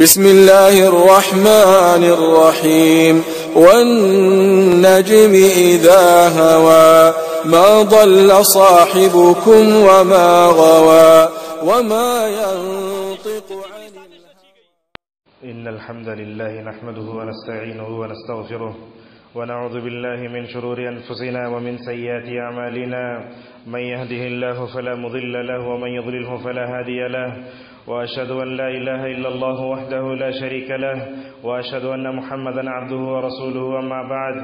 بسم الله الرحمن الرحيم والنجم إذا هوى ما ضل صاحبكم وما غوى وما ينطق عن الهوى. إن الحمد لله نحمده ونستعينه ونستغفره ونعوذ بالله من شرور أنفسنا ومن سيئات أعمالنا. من يهده الله فلا مضل له ومن يضلله فلا هادي له. وأشهد أن لا إله إلا الله وحده لا شريك له وأشهد أن محمدا عبده ورسوله. أما بعد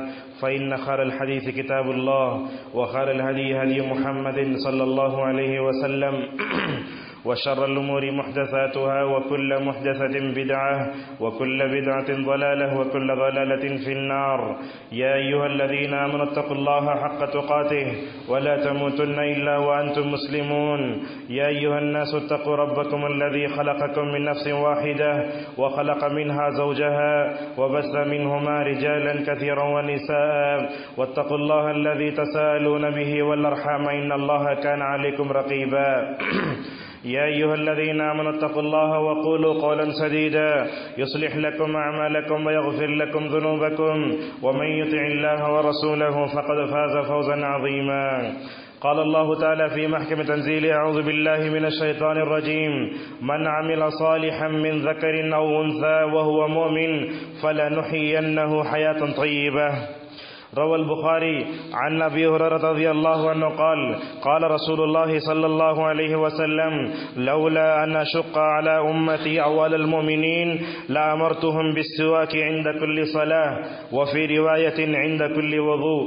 فإن خير الحديث كتاب الله وخير الهدي هدي محمد صلى الله عليه وسلم وشر الأمور محدثاتها وكل محدثة بدعة وكل بدعة ضلالة وكل ضلالة في النار. يا أيها الذين آمنوا اتقوا الله حق تقاته ولا تموتن إلا وأنتم مسلمون. يا أيها الناس اتقوا ربكم الذي خلقكم من نفس واحدة وخلق منها زوجها وبث منهما رجالا كثيرا ونساء واتقوا الله الذي تساءلون به والأرحام إن الله كان عليكم رقيبا. يا أيها الذين آمنوا اتقوا الله وقولوا قولا سديدا يصلح لكم أعمالكم ويغفر لكم ذنوبكم ومن يطع الله ورسوله فقد فاز فوزا عظيما. قال الله تعالى في محكم تنزيله: أعوذ بالله من الشيطان الرجيم. من عمل صالحا من ذكر أو أنثى وهو مؤمن فلنحيينه حياة طيبة. روى البخاري عن أبي هريرة رضي الله عنه قال: قال رسول الله صلى الله عليه وسلم: لولا أن أشق على أمتي أول المؤمنين لأمرتهم بالسواك عند كل صلاة وفي رواية عند كل وضوء.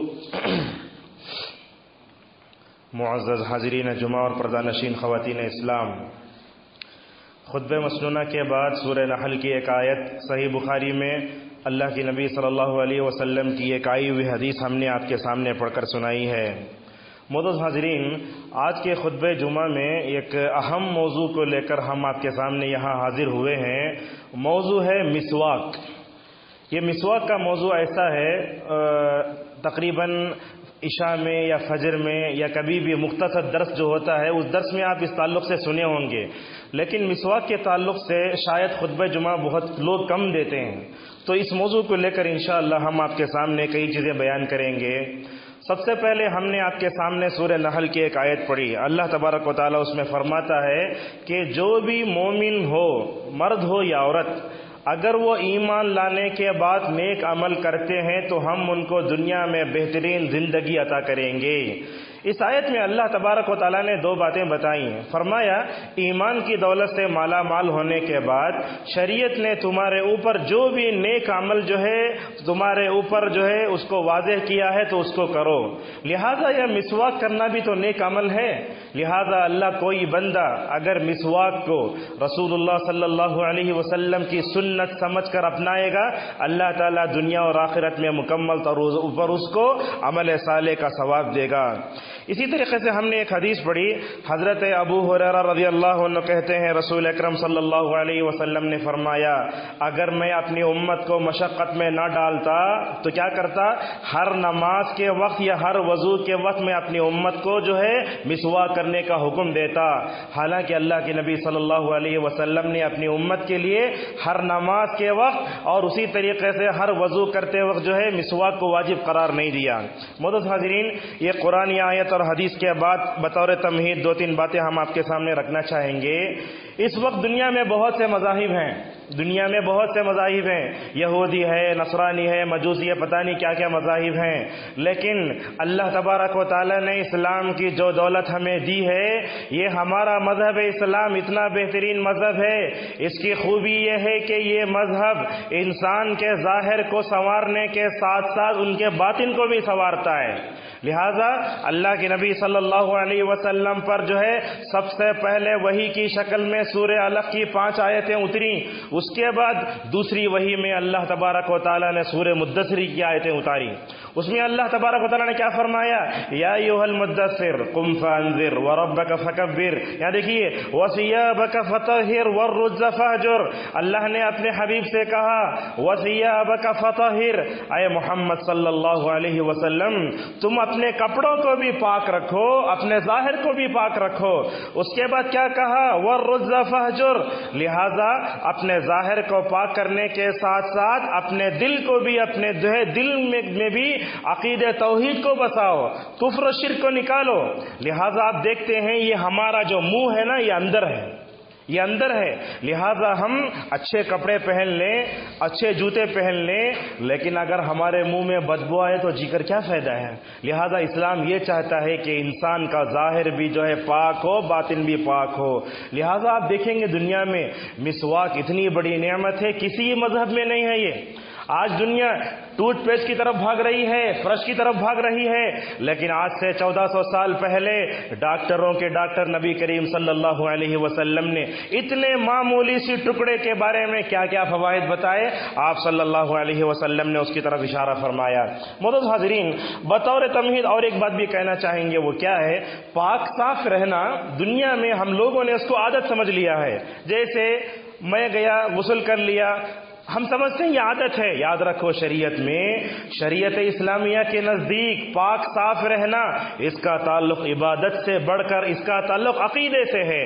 معزز حاضرین جمعہ اور پردہ نشین خواتین اسلام، خطبہ مسنونہ کے بعد سورہ نحل کی ایک آیت صحیح بخاری میں اللہ کے نبی صلی اللہ علیہ وسلم کی ایک آئی ہوئی حدیث ہم نے آپ کے سامنے پڑھ کر سنائی ہے. معزز حاضرین، آج کے خطبہ جمعہ میں ایک اہم موضوع کو لے کر ہم آپ کے سامنے یہاں حاضر ہوئے ہیں. موضوع ہے مسواک. یہ مسواک کا موضوع ایسا ہے، تقریباً عشاء میں یا فجر میں یا کبھی بھی مختصر درس جو ہوتا ہے اس درس میں آپ اس تعلق سے سنے ہوں گے، لیکن مسواک کے تعلق سے شاید خطبہ جمعہ بہت لوگ کم دیتے ہیں. تو اس موضوع کو لے کر انشاءاللہ ہم آپ کے سامنے کئی چیزیں بیان کریں گے. سب سے پہلے ہم نے آپ کے سامنے سورہ نحل کی ایک آیت پڑھی. اللہ تبارک و تعالیٰ اس میں فرماتا ہے کہ جو بھی مومن ہو، مرد ہو یا عورت، اگر وہ ایمان لانے کے بعد نیک عمل کرتے ہیں تو ہم ان کو دنیا میں بہترین زندگی عطا کریں گے. اس آیت میں اللہ تبارک و تعالیٰ نے دو باتیں بتائی ہیں. فرمایا ایمان کی دولت سے مالا مال ہونے کے بعد شریعت نے تمہارے اوپر جو بھی نیک عمل جو ہے تمہارے اوپر جو ہے اس کو واضح کیا ہے تو اس کو کرو. لہذا یہ مسواک کرنا بھی تو نیک عمل ہے. لہذا اللہ کوئی بندہ اگر مسواک کو رسول اللہ صلی اللہ علیہ وسلم کی سنت سمجھ کر اپنائے گا، اللہ تعالیٰ دنیا اور آخرت میں مکمل طور پر اس کو عمل صالح کا ثواب دے گا. اسی طریقے سے ہم نے ایک حدیث پڑھی. حضرت ابو ہریرہ رضی اللہ عنہ کہتے ہیں رسول اکرم صلی اللہ علیہ وسلم نے فرمایا اگر میں اپنی امت کو مشقت میں نہ ڈالتا تو کیا کرتا، ہر نماز کے وقت یا ہر وضو کے وقت میں اپنی امت کو جو ہے مسواک کرنے کا حکم دیتا. حالانکہ اللہ کے نبی صلی اللہ علیہ وسلم نے اپنی امت کے لیے ہر نماز کے وقت اور اسی طریقے سے ہر وضو کرتے وقت جو ہے مسواک کو واجب قرار نہیں دیا. معزز حاضرین، یہ قرآن آیت اور حدیث کے بعد بطور تمہید دو تین باتیں ہم آپ کے سامنے رکھنا چاہیں گے. اس وقت دنیا میں بہت سے مذاہب ہیں، یہودی ہے، نصرانی ہے، مجوسی ہے، پتہ نہیں کیا کیا مذاہب ہیں، لیکن اللہ تبارک و تعالیٰ نے اسلام کی جو دولت ہمیں دی ہے، یہ ہمارا مذہب اسلام اتنا بہترین مذہب ہے. اس کی خوبی یہ ہے کہ یہ مذہب انسان کے ظاہر کو سنوارنے کے ساتھ ساتھ ان کے باطن کو بھی سنوارتا ہے. لہذا اللہ کے نبی صلی اللہ علیہ وسلم پر جو ہے سب سے پہلے وحی کی شکل میں سورہ علق کی 5 آیتیں اتری. اس کے بعد دوسری وحی میں اللہ تبارک و تعالیٰ نے سورہ مدثر کی آیتیں اتاری. اس میں اللہ تبارک و تعالیٰ نے کیا فرمایا، یا ایھا المدثر قم فانذر وربک فکبر. یہاں دیکھیے وثیابک فطہر والرجز فہجر. اللہ نے اپنے حبیب سے کہا وثیابک فطہر، اے محمد صلی اللہ علیہ وسلم تم اپنے کپڑوں کو بھی پاک رکھو، اپنے ظاہر کو بھی پاک رکھو. اس کے بعد کیا کہا، والرجز الرجز فاہجر، لہذا اپنے ظاہر کو پاک کرنے کے ساتھ ساتھ اپنے دل کو بھی، اپنے دل میں بھی عقید توحید کو بساؤ، کفر و شرک کو نکالو۔ لہذا آپ دیکھتے ہیں یہ ہمارا جو منہ ہے نا، یہ اندر ہے، یہ اندر ہے، لہذا ہم اچھے کپڑے پہن لیں، اچھے جوتے پہن لیں، لیکن اگر ہمارے منہ میں بدبو آئے تو جی کر کیا فائدہ ہے؟ لہذا اسلام یہ چاہتا ہے کہ انسان کا ظاہر بھی جو ہے پاک ہو، باطن بھی پاک ہو۔ لہذا آپ دیکھیں گے دنیا میں مسواک اتنی بڑی نعمت ہے، کسی مذہب میں نہیں ہے یہ۔ آج دنیا ٹوتھ پیسٹ کی طرف بھاگ رہی ہے، برش کی طرف بھاگ رہی ہے، لیکن آج سے 1400 سال پہلے ڈاکٹروں کے ڈاکٹر نبی کریم صلی اللہ علیہ وسلم نے اتنے معمولی سی ٹکڑے کے بارے میں کیا کیا فوائد بتائے، آپ صلی اللہ علیہ وسلم نے اس کی طرف اشارہ فرمایا۔ معزز حاضرین، بطور تمہید اور ایک بات بھی کہنا چاہیں گے، وہ کیا ہے؟ پاک صاف رہنا دنیا میں ہم لوگوں نے اس کو عادت سمجھ لیا ہے۔ جیسے میں گیا، غسل کر لیا، ہم سمجھتے ہیں یہ عادت ہے۔ یاد رکھو، شریعت میں، شریعت اسلامیہ کے نزدیک پاک صاف رہنا، اس کا تعلق عبادت سے بڑھ کر اس کا تعلق عقیدے سے ہے۔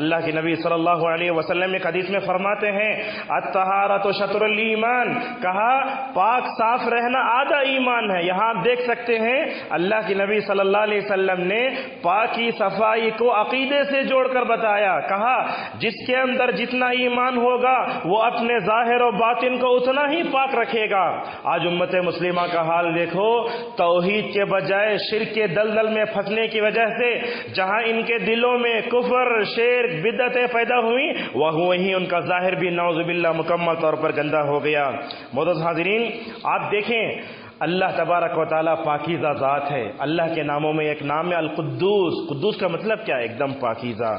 اللہ کے نبی صلی اللہ علیہ وسلم ایک حدیث میں فرماتے ہیں الطہارۃ شطر الایمان، کہا پاک صاف رہنا آدھا ایمان ہے۔ یہاں آپ دیکھ سکتے ہیں اللہ کے نبی صلی اللہ علیہ وسلم نے پاکی صفائی کو عقیدے سے جوڑ کر بتایا، کہا جس کے اندر جتنا ایمان ہوگا وہ اپنے ظاہر و باطن کو اتنا ہی پاک رکھے گا۔ آج امت مسلمہ کا حال دیکھو، توحید کے بجائے شرک کے دلدل میں پھنسنے کی وجہ سے جہاں ان کے دلوں میں کفر، شرک، بدعتیں پیدا ہوئی، وہیں ان کا ظاہر بھی نعوذ باللہ مکمل طور پر گندا ہو گیا۔ معزز حاضرین، آپ دیکھیں اللہ تبارک و تعالیٰ پاکیزہ ذات ہے۔ اللہ کے ناموں میں ایک نام ہے القدوس۔ قدوس کا مطلب کیا ہے؟ ایک دم پاکیزہ۔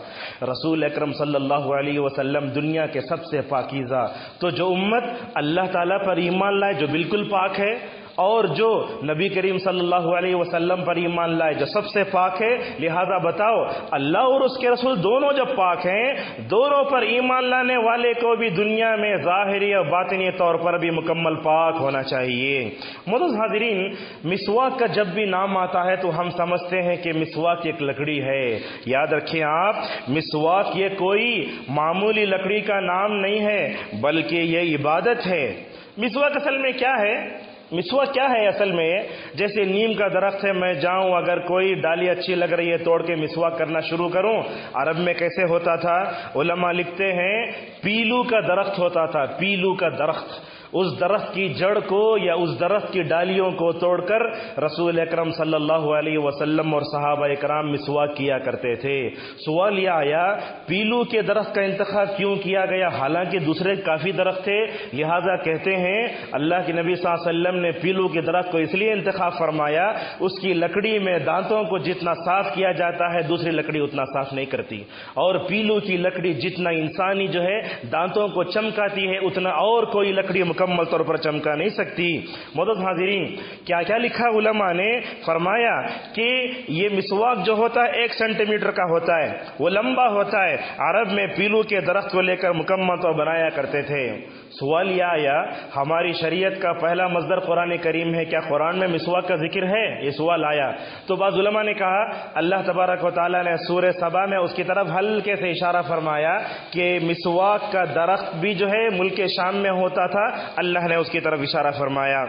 رسول اکرم صلی اللہ علیہ وسلم دنیا کے سب سے پاکیزہ۔ تو جو امت اللہ تعالیٰ پر ایمان لائے جو بالکل پاک ہے، اور جو نبی کریم صلی اللہ علیہ وسلم پر ایمان لائے جو سب سے پاک ہے، لہذا بتاؤ اللہ اور اس کے رسول دونوں جب پاک ہیں، دونوں پر ایمان لانے والے کو بھی دنیا میں ظاہری اور باطنی طور پر بھی مکمل پاک ہونا چاہیے۔ معزز حاضرین، مسواک کا جب بھی نام آتا ہے تو ہم سمجھتے ہیں کہ مسواک ایک لکڑی ہے۔ یاد رکھیں آپ، مسواک یہ کوئی معمولی لکڑی کا نام نہیں ہے، بلکہ یہ عبادت ہے۔ مسواک اصل میں کیا ہے؟ مسواک کیا ہے اصل میں؟ جیسے نیم کا درخت ہے، میں جاؤں اگر کوئی ڈالی اچھی لگ رہی ہے توڑ کے مسواک کرنا شروع کروں، عرب میں کیسے ہوتا تھا؟ علماء لکھتے ہیں پیلو کا درخت ہوتا تھا، پیلو کا درخت، اس درخت کی جڑ کو یا اس درخت کی ڈالیوں کو توڑ کر رسول اکرم صلی اللہ علیہ وسلم اور صحابہ اکرام مسواک کیا کرتے تھے۔ سوال یہ آیا پیلو کے درخت کا انتخاب کیوں کیا گیا؟ حالانکہ دوسرے کافی درخت تھے۔ لہذا کہتے ہیں اللہ کے نبی صلی اللہ علیہ وسلم نے پیلو کے درخت کو اس لیے انتخاب فرمایا، اس کی لکڑی میں دانتوں کو جتنا صاف کیا جاتا ہے دوسری لکڑی اتنا صاف نہیں کرتی، اور پیلو کی لکڑی جتنا انسانی جو ہے دانتوں کو چمکاتی ہے اتنا اور کوئی لکڑی مکمل طور پر چمکا نہیں سکتی۔ معزز حاضرین، کیا کیا لکھا علماء نے؟ فرمایا کہ یہ مسواک جو ہوتا ہے 1 سینٹی میٹر کا ہوتا ہے، وہ لمبا ہوتا ہے۔ عرب میں پیلو کے درخت کو لے کر مکمل طور بنایا کرتے تھے۔ سوال یہ آیا ہماری شریعت کا پہلا مصدر قرآن کریم ہے، کیا قرآن میں مسواک کا ذکر ہے؟ یہ سوال آیا تو بعض علماء نے کہا اللہ تبارک و تعالیٰ نے سورہ سبا میں اس کی طرف ہلکے سے اشارہ فرمایا کہ مسواک کا درخت بھی جو ہے ملک شام میں ہوتا تھا، اللہ نے اس کی طرف اشارہ فرمایا۔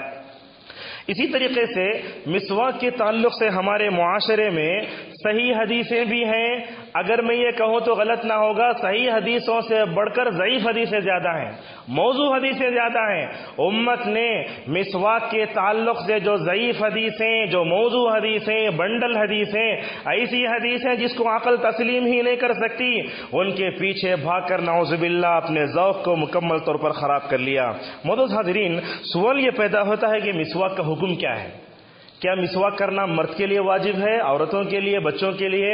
اسی طریقے سے مسواک کے تعلق سے ہمارے معاشرے میں صحیح حدیثیں بھی ہیں، اگر میں یہ کہوں تو غلط نہ ہوگا، صحیح حدیثوں سے بڑھ کر ضعیف حدیثیں زیادہ ہیں، موضوع حدیثیں زیادہ ہیں۔ امت نے مسواک کے تعلق سے جو ضعیف حدیثیں، جو موضوع حدیثیں، بنڈل حدیثیں، ایسی حدیثیں جس کو عقل تسلیم ہی نہیں کر سکتی، ان کے پیچھے بھاگ کر نعوذ باللہ اپنے ذوق کو مکمل طور پر خراب کر لیا۔ معزز حاضرین، سوال یہ پیدا ہوتا ہے کہ مسواک کا حکم کیا ہے؟ کیا مسواک کرنا مرد کے لیے واجب ہے، عورتوں کے لیے، بچوں کے لیے؟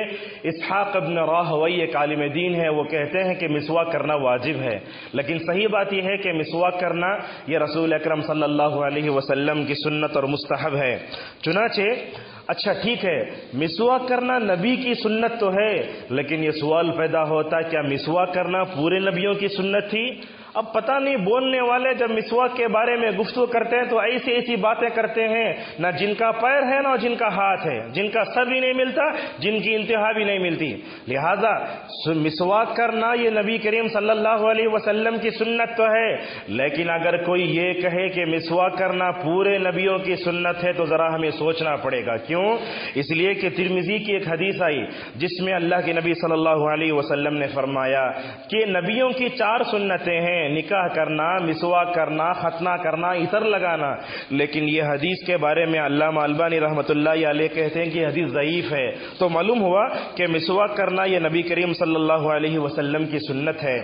اسحاق ابن راہوی ایک عالم دین ہے، وہ کہتے ہیں کہ مسواک کرنا واجب ہے، لیکن صحیح بات یہ ہے کہ مسواک کرنا یہ رسول اکرم صلی اللہ علیہ وسلم کی سنت اور مستحب ہے۔ چنانچہ اچھا ٹھیک ہے، مسواک کرنا نبی کی سنت تو ہے، لیکن یہ سوال پیدا ہوتا ہے کیا مسواک کرنا پورے نبیوں کی سنت تھی؟ اب پتہ نہیں بولنے والے جب مسواک کے بارے میں گفتگو کرتے ہیں تو ایسی ایسی باتیں کرتے ہیں، نہ جن کا پیر ہے نہ جن کا ہاتھ ہے، جن کا سر بھی نہیں ملتا، جن کی انتہا بھی نہیں ملتی۔ لہذا مسواک کرنا یہ نبی کریم صلی اللہ علیہ وسلم کی سنت تو ہے، لیکن اگر کوئی یہ کہے کہ مسواک کرنا پورے نبیوں کی سنت ہے تو ذرا ہمیں سوچنا پڑے گا۔ کیوں؟ اس لیے کہ ترمذی کی ایک حدیث آئی جس میں اللہ کے نبی صلی اللہ علیہ وسلم نے فرمایا کہ نبیوں کی 4 سنتیں ہیں: نکاح کرنا، مسواک کرنا، ختنہ کرنا، عطر لگانا۔ لیکن یہ حدیث کے بارے میں علامہ البانی رحمۃ اللہ علیہ کہتے ہیں کہ یہ حدیث ضعیف ہے۔ تو معلوم ہوا کہ مسواک کرنا یہ نبی کریم صلی اللہ علیہ وسلم کی سنت ہے۔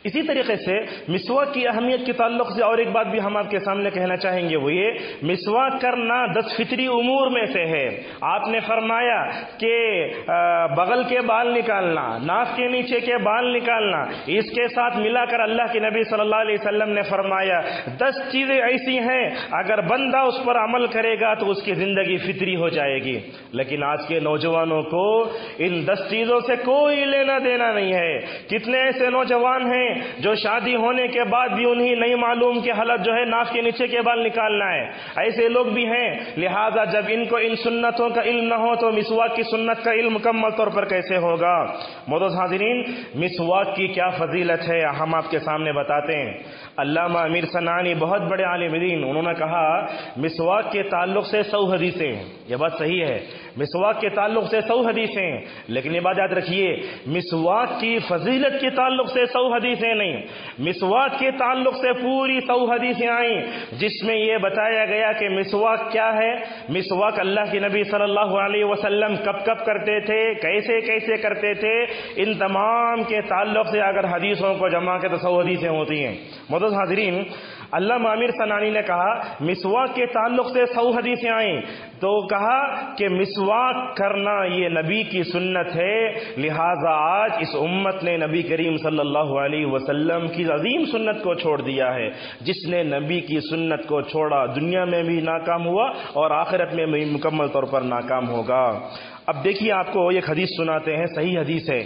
اسی طریقے سے مسواک کی اہمیت کے تعلق سے اور ایک بات بھی ہم آپ کے سامنے کہنا چاہیں گے، وہ یہ مسواک کرنا 10 فطری امور میں سے ہے۔ آپ نے فرمایا کہ بغل کے بال نکالنا، ناک کے نیچے کے بال نکالنا، اس کے ساتھ ملا کر اللہ کے نبی صلی اللہ علیہ وسلم نے فرمایا 10 چیزیں ایسی ہیں اگر بندہ اس پر عمل کرے گا تو اس کی زندگی فطری ہو جائے گی۔ لیکن آج کے نوجوانوں کو ان 10 چیزوں سے کوئی لینا دینا نہیں ہے۔ کتنے ایسے نوجوان ہیں جو شادی ہونے کے بعد بھی انہیں نہیں معلوم کہ حالت جو ہے ناف کے نیچے کے بال نکالنا ہے، ایسے لوگ بھی ہیں۔ لہذا جب ان کو ان سنتوں کا علم نہ ہو تو مسواک کی سنت کا علم مکمل طور پر کیسے ہوگا؟ معزز حاضرین، مسواک کی کیا فضیلت ہے ہم آپ کے سامنے بتاتے ہیں۔ علامہ امیر صنعانی بہت بڑے عالم دین، انہوں نے کہا مسواک کے تعلق سے 100 حدیثیں ہیں۔ یہ بات صحیح ہے، مسواک کے تعلق سے 100 حدیثیں ہیں، لیکن یہ بات یاد رکھیے مسواک کی فضیلت کے تعلق سے 100 حدیثیں نہیں، مسواک کے تعلق سے پوری 100 حدیثیں آئیں جس میں یہ بتایا گیا کہ مسواک کیا ہے، مسواک اللہ کے نبی صلی اللہ علیہ وسلم کب کب کرتے تھے، کیسے کیسے کرتے تھے۔ ان تمام کے تعلق سے اگر حدیثوں کو جمع کے تو 100 حدیثیں ہوتی ہیں۔ معزز حاضرین، علامہ امیر صنعانی نے کہا مسواک کے تعلق سے 100 حدیثیں آئیں تو کہا کہ مسواک کرنا یہ نبی کی سنت ہے، لہذا آج اس امت نے نبی کریم صلی اللہ علیہ وسلم کی عظیم سنت کو چھوڑ دیا ہے۔ جس نے نبی کی سنت کو چھوڑا دنیا میں بھی ناکام ہوا اور آخرت میں بھی مکمل طور پر ناکام ہوگا۔ اب دیکھیے آپ کو ایک حدیث سناتے ہیں، صحیح حدیث ہے۔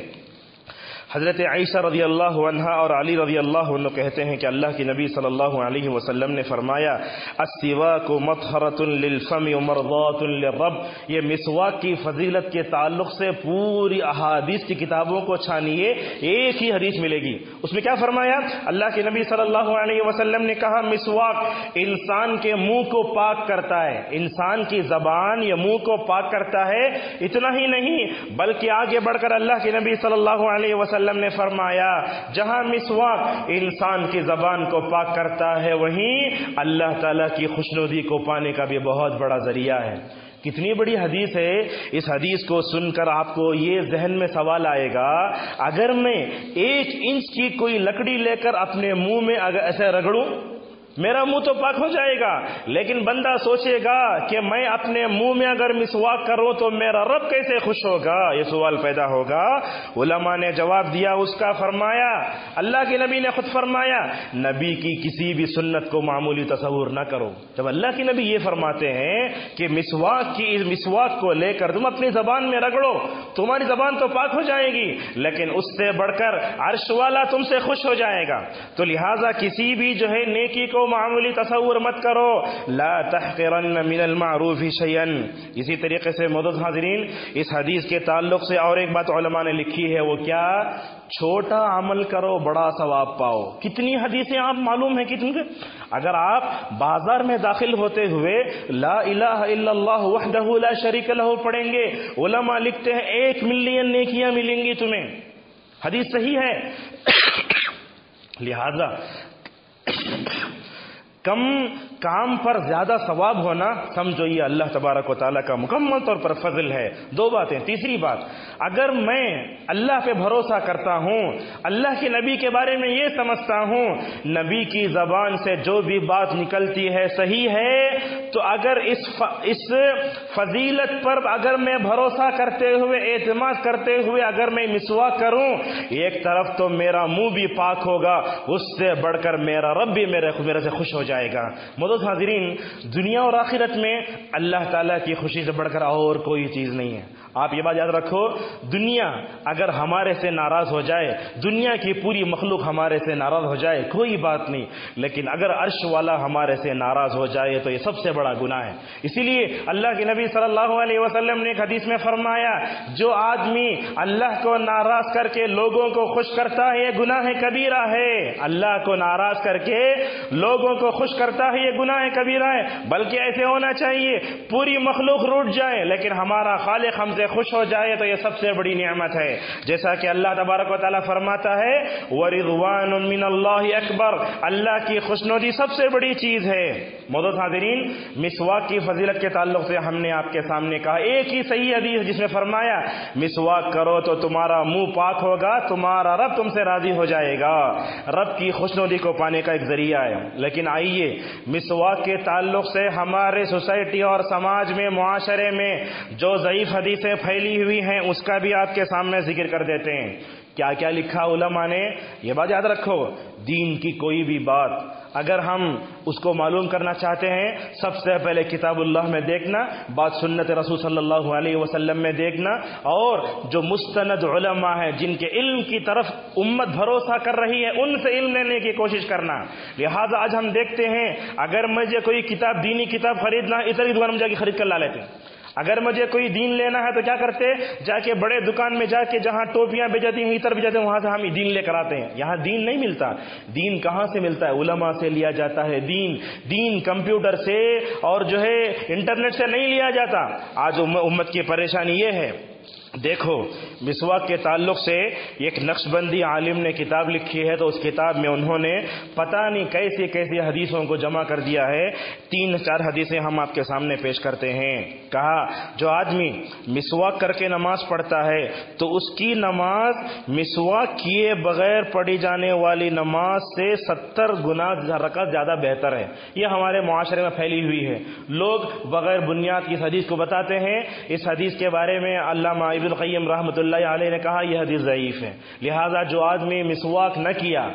حضرت عائشہ رضی اللہ عنہا اور علی رضی اللہ عنہ کہتے ہیں کہ اللہ کی نبی صلی اللہ علیہ وسلم نے فرمایا السواک مطہرۃ للفم ومرضاۃ للرب۔ یہ مسواک کی فضیلت کے تعلق سے پوری احادیث کی کتابوں کو چھانیے، ایک ہی حدیث ملے گی۔ اس میں کیا فرمایا؟ اللہ کے نبی صلی اللہ علیہ وسلم نے کہا مسواک انسان کے منہ کو پاک کرتا ہے، انسان کی زبان یا منہ کو پاک کرتا ہے۔ اتنا ہی نہیں بلکہ آگے بڑھ کر اللہ کے نبی صلی اللہ علیہ وسلم نے فرمایا جہاں مسواک انسان کی زبان کو پاک کرتا ہے وہیں اللہ تعالیٰ کی خوشنودی کو پانے کا بھی بہت بڑا ذریعہ ہے۔ کتنی بڑی حدیث ہے۔ اس حدیث کو سن کر آپ کو یہ ذہن میں سوال آئے گا، اگر میں 1 انچ کی کوئی لکڑی لے کر اپنے منہ میں اگر ایسے رگڑوں میرا منہ تو پاک ہو جائے گا، لیکن بندہ سوچے گا کہ میں اپنے منہ میں اگر مسواک کروں تو میرا رب کیسے خوش ہوگا؟ یہ سوال پیدا ہوگا۔ علماء نے جواب دیا اس کا، فرمایا اللہ کے نبی نے خود فرمایا نبی کی کسی بھی سنت کو معمولی تصور نہ کرو۔ جب اللہ کے نبی یہ فرماتے ہیں کہ مسواک کو لے کر تم اپنی زبان میں رگڑو تمہاری زبان تو پاک ہو جائے گی، لیکن اس سے بڑھ کر عرش والا تم سے خوش ہو جائے گا۔ تو لہٰذا کسی بھی جو ہے نیکی کو معمولی تصور مت کرو، لا تحقرن من المعروف شیئا۔ اسی طریقے سے معزز حاضرین، اس حدیث کے تعلق سے اور ایک بات علماء نے لکھی ہے، وہ کیا؟ چھوٹا عمل کرو بڑا ثواب پاؤ۔ کتنی حدیثیں آپ معلوم ہیں کتنی؟ اگر آپ بازار میں داخل ہوتے ہوئے لا الہ الا اللہ وحدہ لا شریک لہ پڑھیں گے، علماء لکھتے ہیں 1 ملین نیکیاں ملیں گی تمہیں۔ حدیث صحیح ہے۔ لہذا کم کام پر زیادہ ثواب ہونا سمجھو یہ اللہ تبارک و تعالیٰ کا مکمل طور پر فضل ہے۔ 2 باتیں۔ تیسری بات، اگر میں اللہ پہ بھروسہ کرتا ہوں، اللہ کے نبی کے بارے میں یہ سمجھتا ہوں نبی کی زبان سے جو بھی بات نکلتی ہے صحیح ہے، تو اگر اس فضیلت پر اگر میں بھروسہ کرتے ہوئے اعتماد کرتے ہوئے اگر میں مسواک کروں، ایک طرف تو میرا منہ بھی پاک ہوگا، اس سے بڑھ کر میرا رب بھی میرے سے خوش ہو جائے گا۔ معزز حاضرین، دنیا اور آخرت میں اللہ تعالیٰ کی خوشی سے بڑھ کر اور کوئی چیز نہیں ہے۔ آپ یہ بات یاد رکھو، دنیا اگر ہمارے سے ناراض ہو جائے، دنیا کی پوری مخلوق ہمارے سے ناراض ہو جائے، کوئی بات نہیں، لیکن اگر عرش والا ہمارے سے ناراض ہو جائے تو یہ سب سے بڑا گناہ ہے۔ اسی لیے اللہ کے نبی صلی اللہ علیہ وسلم نے ایک حدیث میں فرمایا، جو آدمی اللہ کو ناراض کر کے لوگوں کو خوش کرتا ہے یہ گناہ کبیرہ ہے۔ اللہ کو ناراض کر کے لوگوں کو خوش کرتا ہے یہ گناہ کبیرہ ہے، بلکہ ایسے ہونا چاہیے پوری مخلوق روٹ جائے لیکن ہمارا خالق ہم سے خوش ہو جائے تو یہ سب سے بڑی نعمت ہے۔ جیسا کہ اللہ تبارک و تعالیٰ فرماتا ہے وَرِضْوَانٌ مِّنَ اللَّهِ اکبر، اللہ کی خوشنودی سب سے بڑی چیز ہے۔ معزز حاضرین، مسواک کی فضیلت کے تعلق سے ہم نے آپ کے سامنے کہا ایک ہی صحیح حدیث جس میں فرمایا مسواک کرو تو تمہارا منہ پاک ہوگا، تمہارا رب تم سے راضی ہو جائے گا۔ رب کی خوشنودی کو پانے کا ایک ذریعہ ہے۔ لیکن آئیے مسواک کے تعلق سے ہمارے سوسائٹی اور سماج میں، معاشرے میں جو ضعیف حدیثیں پھیلی ہوئی ہیں اس کا بھی آپ کے سامنے ذکر کر دیتے ہیں۔ کیا کیا لکھا علماء نے، یہ بات یاد رکھو، دین کی کوئی بھی بات اگر ہم اس کو معلوم کرنا چاہتے ہیں، سب سے پہلے کتاب اللہ میں دیکھنا، بعد سنت رسول صلی اللہ علیہ وسلم میں دیکھنا، اور جو مستند علماء ہیں جن کے علم کی طرف امت بھروسہ کر رہی ہے ان سے علم لینے کی کوشش کرنا۔ لہٰذا آج ہم دیکھتے ہیں اگر مجھے کوئی کتاب، دینی کتاب خریدنا ہے، ادھر ہی دکان میں جا کے خرید کر لا لیتے ہیں۔ اگر مجھے کوئی دین لینا ہے تو کیا کرتے، جا کے بڑے دکان میں جا کے جہاں ٹوپیاں بیچتی ہیں، عطر بیچتے ہیں، وہاں سے ہم دین لے کر آتے ہیں۔ یہاں دین نہیں ملتا۔ دین کہاں سے ملتا ہے؟ علماء سے لیا جاتا ہے دین کمپیوٹر سے اور جو ہے انٹرنیٹ سے نہیں لیا جاتا۔ آج امت کی پریشانی یہ ہے۔ دیکھو، مسواک کے تعلق سے ایک نقش بندی عالم نے کتاب لکھی ہے، تو اس کتاب میں انہوں نے پتہ نہیں کیسی کیسی حدیثوں کو جمع کر دیا ہے۔ 3-4 حدیثیں ہم آپ کے سامنے پیش کرتے ہیں۔ کہا جو آدمی مسواک کر کے نماز پڑھتا ہے تو اس کی نماز مسواک کیے بغیر پڑھی جانے والی نماز سے 70 گنا رکعت زیادہ بہتر ہے۔ یہ ہمارے معاشرے میں پھیلی ہوئی ہے۔ لوگ بغیر بنیاد کی اس حدیث کو بتاتے ہیں۔ اس حدیث کے بارے میں علامہ ابن القیم رحمۃ اللہ علیہ نے کہا یہ حدیث ضعیف ہے۔ لہذا جو آدمی مسواک نہ کیا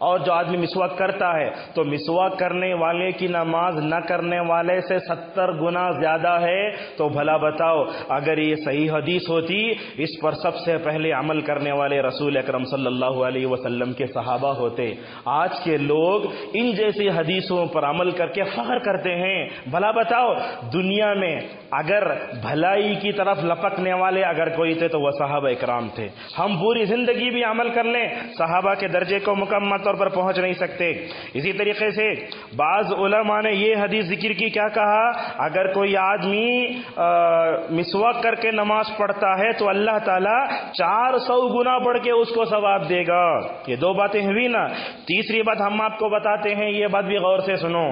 اور جو آدمی مسواک کرتا ہے تو مسواک کرنے والے کی نماز نہ کرنے والے سے 70 گنا زیادہ ہے۔ تو بھلا بتاؤ، اگر یہ صحیح حدیث ہوتی، اس پر سب سے پہلے عمل کرنے والے رسول اکرم صلی اللہ علیہ وسلم کے صحابہ ہوتے۔ آج کے لوگ ان جیسی حدیثوں پر عمل کر کے فخر کرتے ہیں۔ بھلا بتاؤ، دنیا میں اگر بھلائی کی طرف لپکنے والے اگر کوئی تھے تو وہ صحابہ اکرام تھے۔ ہم پوری زندگی بھی عمل کر لیں، صحابہ کے درجے کو مکمل طور پر پہنچ نہیں سکتے۔ اسی طریقے سے بعض علماء نے یہ حدیث ذکر کی، کیا کہا، اگر کوئی آدمی مسواک کر کے نماز پڑھتا ہے تو اللہ تعالیٰ 400 گنا بڑھ کے اس کو ثواب دے گا۔ یہ 2 باتیں ہوئی نا۔ تیسری بات ہم آپ کو بتاتے ہیں، یہ بات بھی غور سے سنو۔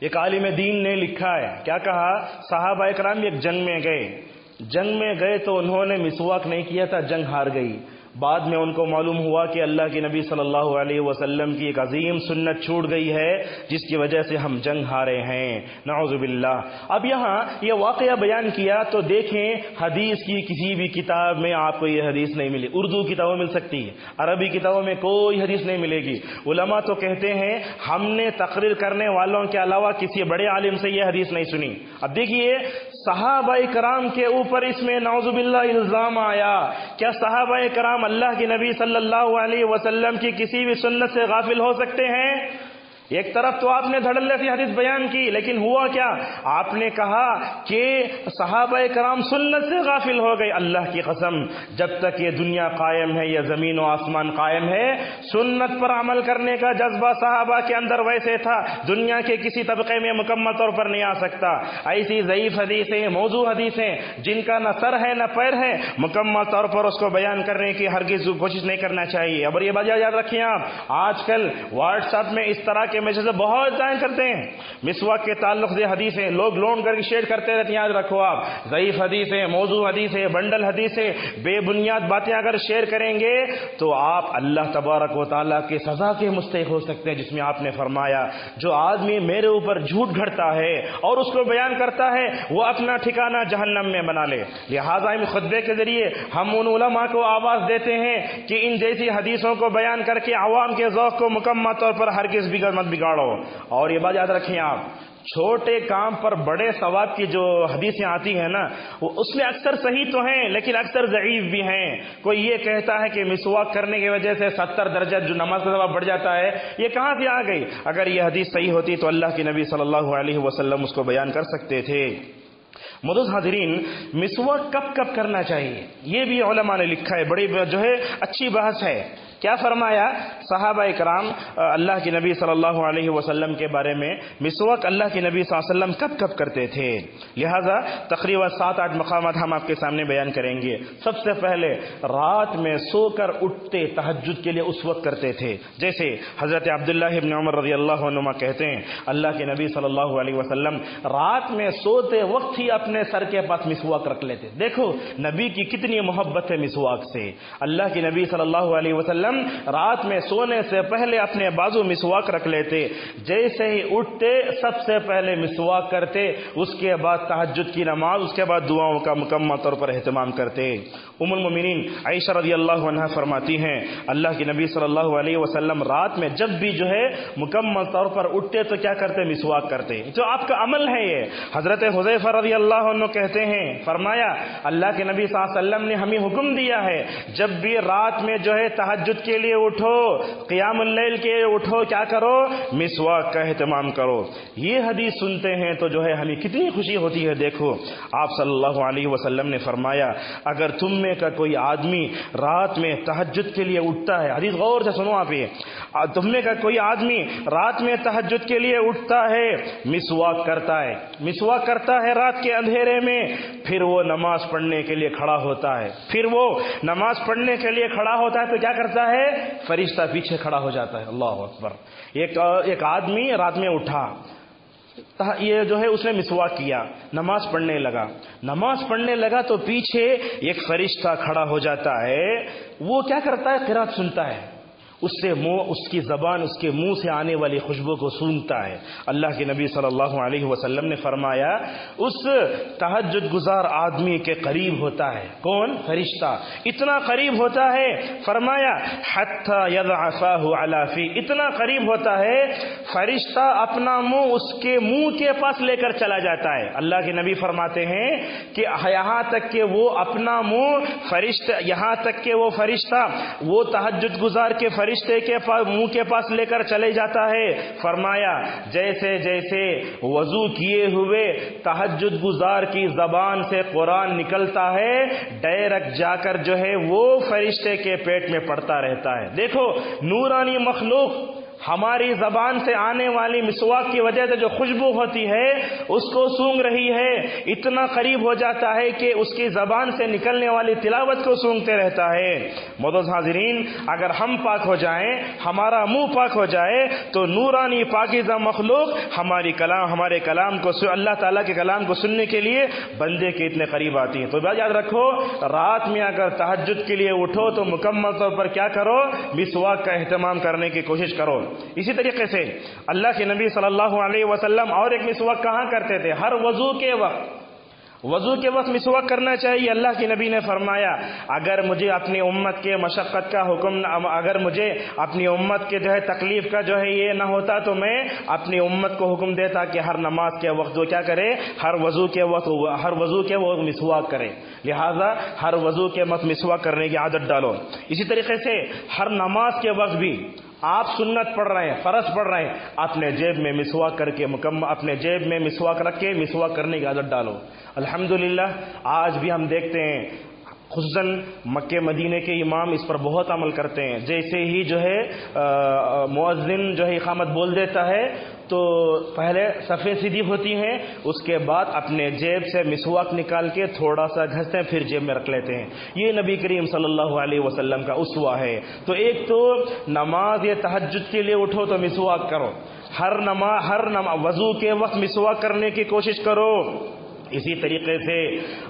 ایک عالم دین نے لکھا ہے، کیا کہا، صحابہ اکرام ایک جنگ میں گئے تو انہوں نے مسواک نہیں کیا تھا، جنگ ہار گئی۔ بعد میں ان کو معلوم ہوا کہ اللہ کے نبی صلی اللہ علیہ وسلم کی ایک عظیم سنت چھوٹ گئی ہے جس کی وجہ سے ہم جنگ ہارے ہیں، نعوذ باللہ۔ اب یہاں یہ واقعہ بیان کیا تو دیکھیں، حدیث کی کسی بھی کتاب میں آپ کو یہ حدیث نہیں ملی۔ اردو کتابوں میں مل سکتی ہے، عربی کتابوں میں کوئی حدیث نہیں ملے گی۔ علماء تو کہتے ہیں ہم نے تقریر کرنے والوں کے علاوہ کسی بڑے عالم سے یہ حدیث نہیں سنی۔ اب دیکھیے، صحابہ کرام کے اوپر اس میں نعوذ باللہ الزام آیا۔ کیا صحابہ کرام اللہ کے نبی صلی اللہ علیہ وسلم کی کسی بھی سنت سے غافل ہو سکتے ہیں؟ ایک طرف تو آپ نے دھڑلے سے حدیث بیان کی، لیکن ہوا کیا، آپ نے کہا کہ صحابہ کرام سنت سے غافل ہو گئے۔ اللہ کی قسم، جب تک یہ دنیا قائم ہے، یہ زمین و آسمان قائم ہے، سنت پر عمل کرنے کا جذبہ صحابہ کے اندر ویسے تھا، دنیا کے کسی طبقے میں مکمل طور پر نہیں آ سکتا۔ ایسی ضعیف حدیثیں، موضوع حدیثیں جن کا نہ سر ہے نہ پیر ہے، مکمل طور پر اس کو بیان کرنے کی ہرگز کوشش نہیں کرنا چاہیے۔ اور یہ بات یاد رکھیں آپ، آج کل واٹس ایپ میں اس طرح کے میسج بہت ظاہر کرتے ہیں، مسواک کے تعلق سے حدیثیں لوگ لوڈ کر کے شیئر کرتے رہتے ہیں۔ یاد رکھو آپ، ضعیف حدیثیں، موضوع حدیثیں، بنڈل حدیثیں، بے بنیاد باتیں اگر شیئر کریں گے تو آپ اللہ تبارک و تعالیٰ کے سزا کے مستحق ہو سکتے ہیں، جس میں آپ نے فرمایا جو آدمی میرے اوپر جھوٹ گھڑتا ہے اور اس کو بیان کرتا ہے وہ اپنا ٹھکانہ جہنم میں بنا لے۔ لہٰذا اس خطبے کے ذریعے ہم ان علماء کو آواز دیتے ہیں کہ ان جیسی حدیثوں کو بیان کر کے عوام کے ذوق کو مکمل طور پر ہرگز بگڑ مت بگاڑو. اور یہ بات یاد رکھیں آپ، چھوٹے کام پر بڑے ثواب کی جو حدیثیں آتی ہیں نا، وہ اس میں اکثر صحیح تو ہیں لیکن اکثر ضعیف بھی ہیں. کوئی یہ کہتا ہے کہ مسواک کرنے کی وجہ سے 70 درجہ جو نماز کا ثواب بڑھ جاتا ہے، یہ کہاں سے آ گئی؟ اگر یہ حدیث صحیح ہوتی تو اللہ کے نبی صلی اللہ علیہ وسلم اس کو بیان کر سکتے تھے. معزز حاضرین، مسواک کب کب کرنا چاہیے یہ بھی علماء نے لکھا ہے، بڑی جو ہے اچھی بحث ہے. کیا فرمایا صحابہ اکرام اللہ کے نبی صلی اللہ علیہ وسلم کے بارے میں، مسواک اللہ کے نبی صلی اللہ علیہ وسلم کب کب کرتے تھے؟ لہذا تقریباً 7-8 مقامات ہم آپ کے سامنے بیان کریں گے. سب سے پہلے رات میں سو کر اٹھتے تہجد کے لیے اس وقت کرتے تھے. جیسے حضرت عبداللہ ابن عمر رضی اللہ عنہما کہتے ہیں اللہ کے نبی صلی اللہ علیہ وسلم رات میں سوتے وقت ہی اپنے سر کے پاس مسواک رکھ لیتے. دیکھو نبی کی کتنی محبت ہے مسواک سے. اللہ کے نبی صلی اللہ علیہ وسلم رات میں سونے سے پہلے اپنے بازو مسواک رکھ لیتے. جیسے ہی اٹھتے سب سے پہلے مسواک کرتے، اس کے بعد تہجد کی نماز، اس کے بعد دعاؤں کا مکمل طور پر اہتمام کرتے. ام المؤمنین عائشہ رضی اللہ عنہا فرماتی ہیں اللہ کے نبی صلی اللہ علیہ وسلم رات میں جب بھی جو ہے مکمل طور پر اٹھتے تو کیا کرتے؟ مسواک کرتے. جو آپ کا عمل ہے یہ. حضرت حذیفہ رضی اللہ عنہ کہتے ہیں فرمایا اللہ کے نبی صلی اللہ علیہ وسلم نے ہمیں حکم دیا ہے جب بھی رات میں جو ہے تہجد کے لیے اٹھو، قیام اللیل کے لیے اٹھو، کیا کرو؟ مسواک کا اہتمام کرو. یہ حدیث سنتے ہیں تو جو ہے ہمیں کتنی خوشی ہوتی ہے. دیکھو آپ صلی اللہ علیہ وسلم نے فرمایا اگر تم میں کا کوئی آدمی رات میں تہجد کے لیے اٹھتا ہے، حدیث غور سے سنو آپ، یہ تم میں کا کوئی آدمی رات میں تہجد کے لیے اٹھتا ہے، مسواک کرتا ہے، مسواک کرتا ہے رات کے اندھیرے میں، پھر وہ نماز پڑھنے کے لیے کھڑا ہوتا ہے، پھر وہ نماز پڑھنے کے لیے کھڑا ہوتا ہے تو کیا کرتا ہے؟ فرشتہ پیچھے کھڑا ہو جاتا ہے. اللہ اکبر. ایک آدمی رات میں اٹھا، یہ جو ہے اس نے مسواک کیا، نماز پڑھنے لگا تو پیچھے ایک فرشتہ کھڑا ہو جاتا ہے. وہ کیا کرتا ہے؟ قرات سنتا ہے، اس سے اس کی زبان اس کے منہ سے آنے والی خوشبو کو سونگتا ہے. اللہ کے نبی صلی اللہ علیہ وسلم نے فرمایا اس تہجد گزار آدمی کے قریب ہوتا ہے کون؟ فرشتہ. اتنا قریب ہوتا ہے فرمایا حتی یضع فاہ علی فی، اتنا قریب ہوتا ہے فرشتہ اپنا منہ اس کے منہ کے پاس لے کر چلا جاتا ہے. اللہ کے نبی فرماتے ہیں کہ یہاں تک کہ وہ اپنا منہ یہاں تک کہ وہ فرشتہ وہ تہجد گزار کے فرشتے کے منہ کے پاس لے کر چلے جاتا ہے. فرمایا جیسے جیسے وضو کیے ہوئے تہجد گزار کی زبان سے قرآن نکلتا ہے ڈائریکٹ جا کر جو ہے وہ فرشتے کے پیٹ میں پڑتا رہتا ہے. دیکھو نورانی مخلوق ہماری زبان سے آنے والی مسواک کی وجہ سے جو خوشبو ہوتی ہے اس کو سونگ رہی ہے. اتنا قریب ہو جاتا ہے کہ اس کی زبان سے نکلنے والی تلاوت کو سونگتے رہتا ہے. معزز حاضرین اگر ہم پاک ہو جائیں، ہمارا منہ پاک ہو جائے تو نورانی پاکیزہ مخلوق ہمارے کلام کو اللہ تعالیٰ کے کلام کو سننے کے لیے بندے کے اتنے قریب آتی ہیں. تو بات یاد رکھو رات میں اگر تہجد کے لیے اٹھو تو مکمل طور پر کیا کرو؟ مسواک کا اہتمام کرنے کی کوشش کرو. اسی طریقے سے اللہ کے نبی صلی اللہ علیہ وسلم اور ایک مسواک کہاں کرتے تھے؟ ہر وضو کے وقت مسواک کرنا چاہیے. اللہ کے نبی نے فرمایا اگر مجھے اپنی امت کے مشقت کا حکم، اگر مجھے اپنی امت کے جو ہے تکلیف کا جو ہے یہ نہ ہوتا تو میں اپنی امت کو حکم دیتا کہ ہر نماز کے وقت وہ کیا کرے؟ ہر وضو کے وہ مسواک کرے. لہذا ہر وضو کے وقت مسواک کرنے کی عادت ڈالو. اسی طریقے سے ہر نماز کے وقت بھی آپ سنت پڑھ رہے ہیں، فرض پڑھ رہے ہیں، اپنے جیب میں مسواک کر کے اپنے جیب میں مسواک رکھ کے مسواک کرنے کی عادت ڈالو. الحمدللہ آج بھی ہم دیکھتے ہیں خصوصاً مکہ مدینے کے امام اس پر بہت عمل کرتے ہیں. جیسے ہی جو ہے مؤذن جو ہے اقامت بول دیتا ہے تو پہلے صفیں سیدھی ہوتی ہیں، اس کے بعد اپنے جیب سے مسواک نکال کے تھوڑا سا گھستے ہیں پھر جیب میں رکھ لیتے ہیں. یہ نبی کریم صلی اللہ علیہ وسلم کا اسوہ ہے. تو ایک تو نماز یا تہجد کے لیے اٹھو تو مسواک کرو، ہر نماز وضو کے وقت مسواک کرنے کی کوشش کرو. اسی طریقے سے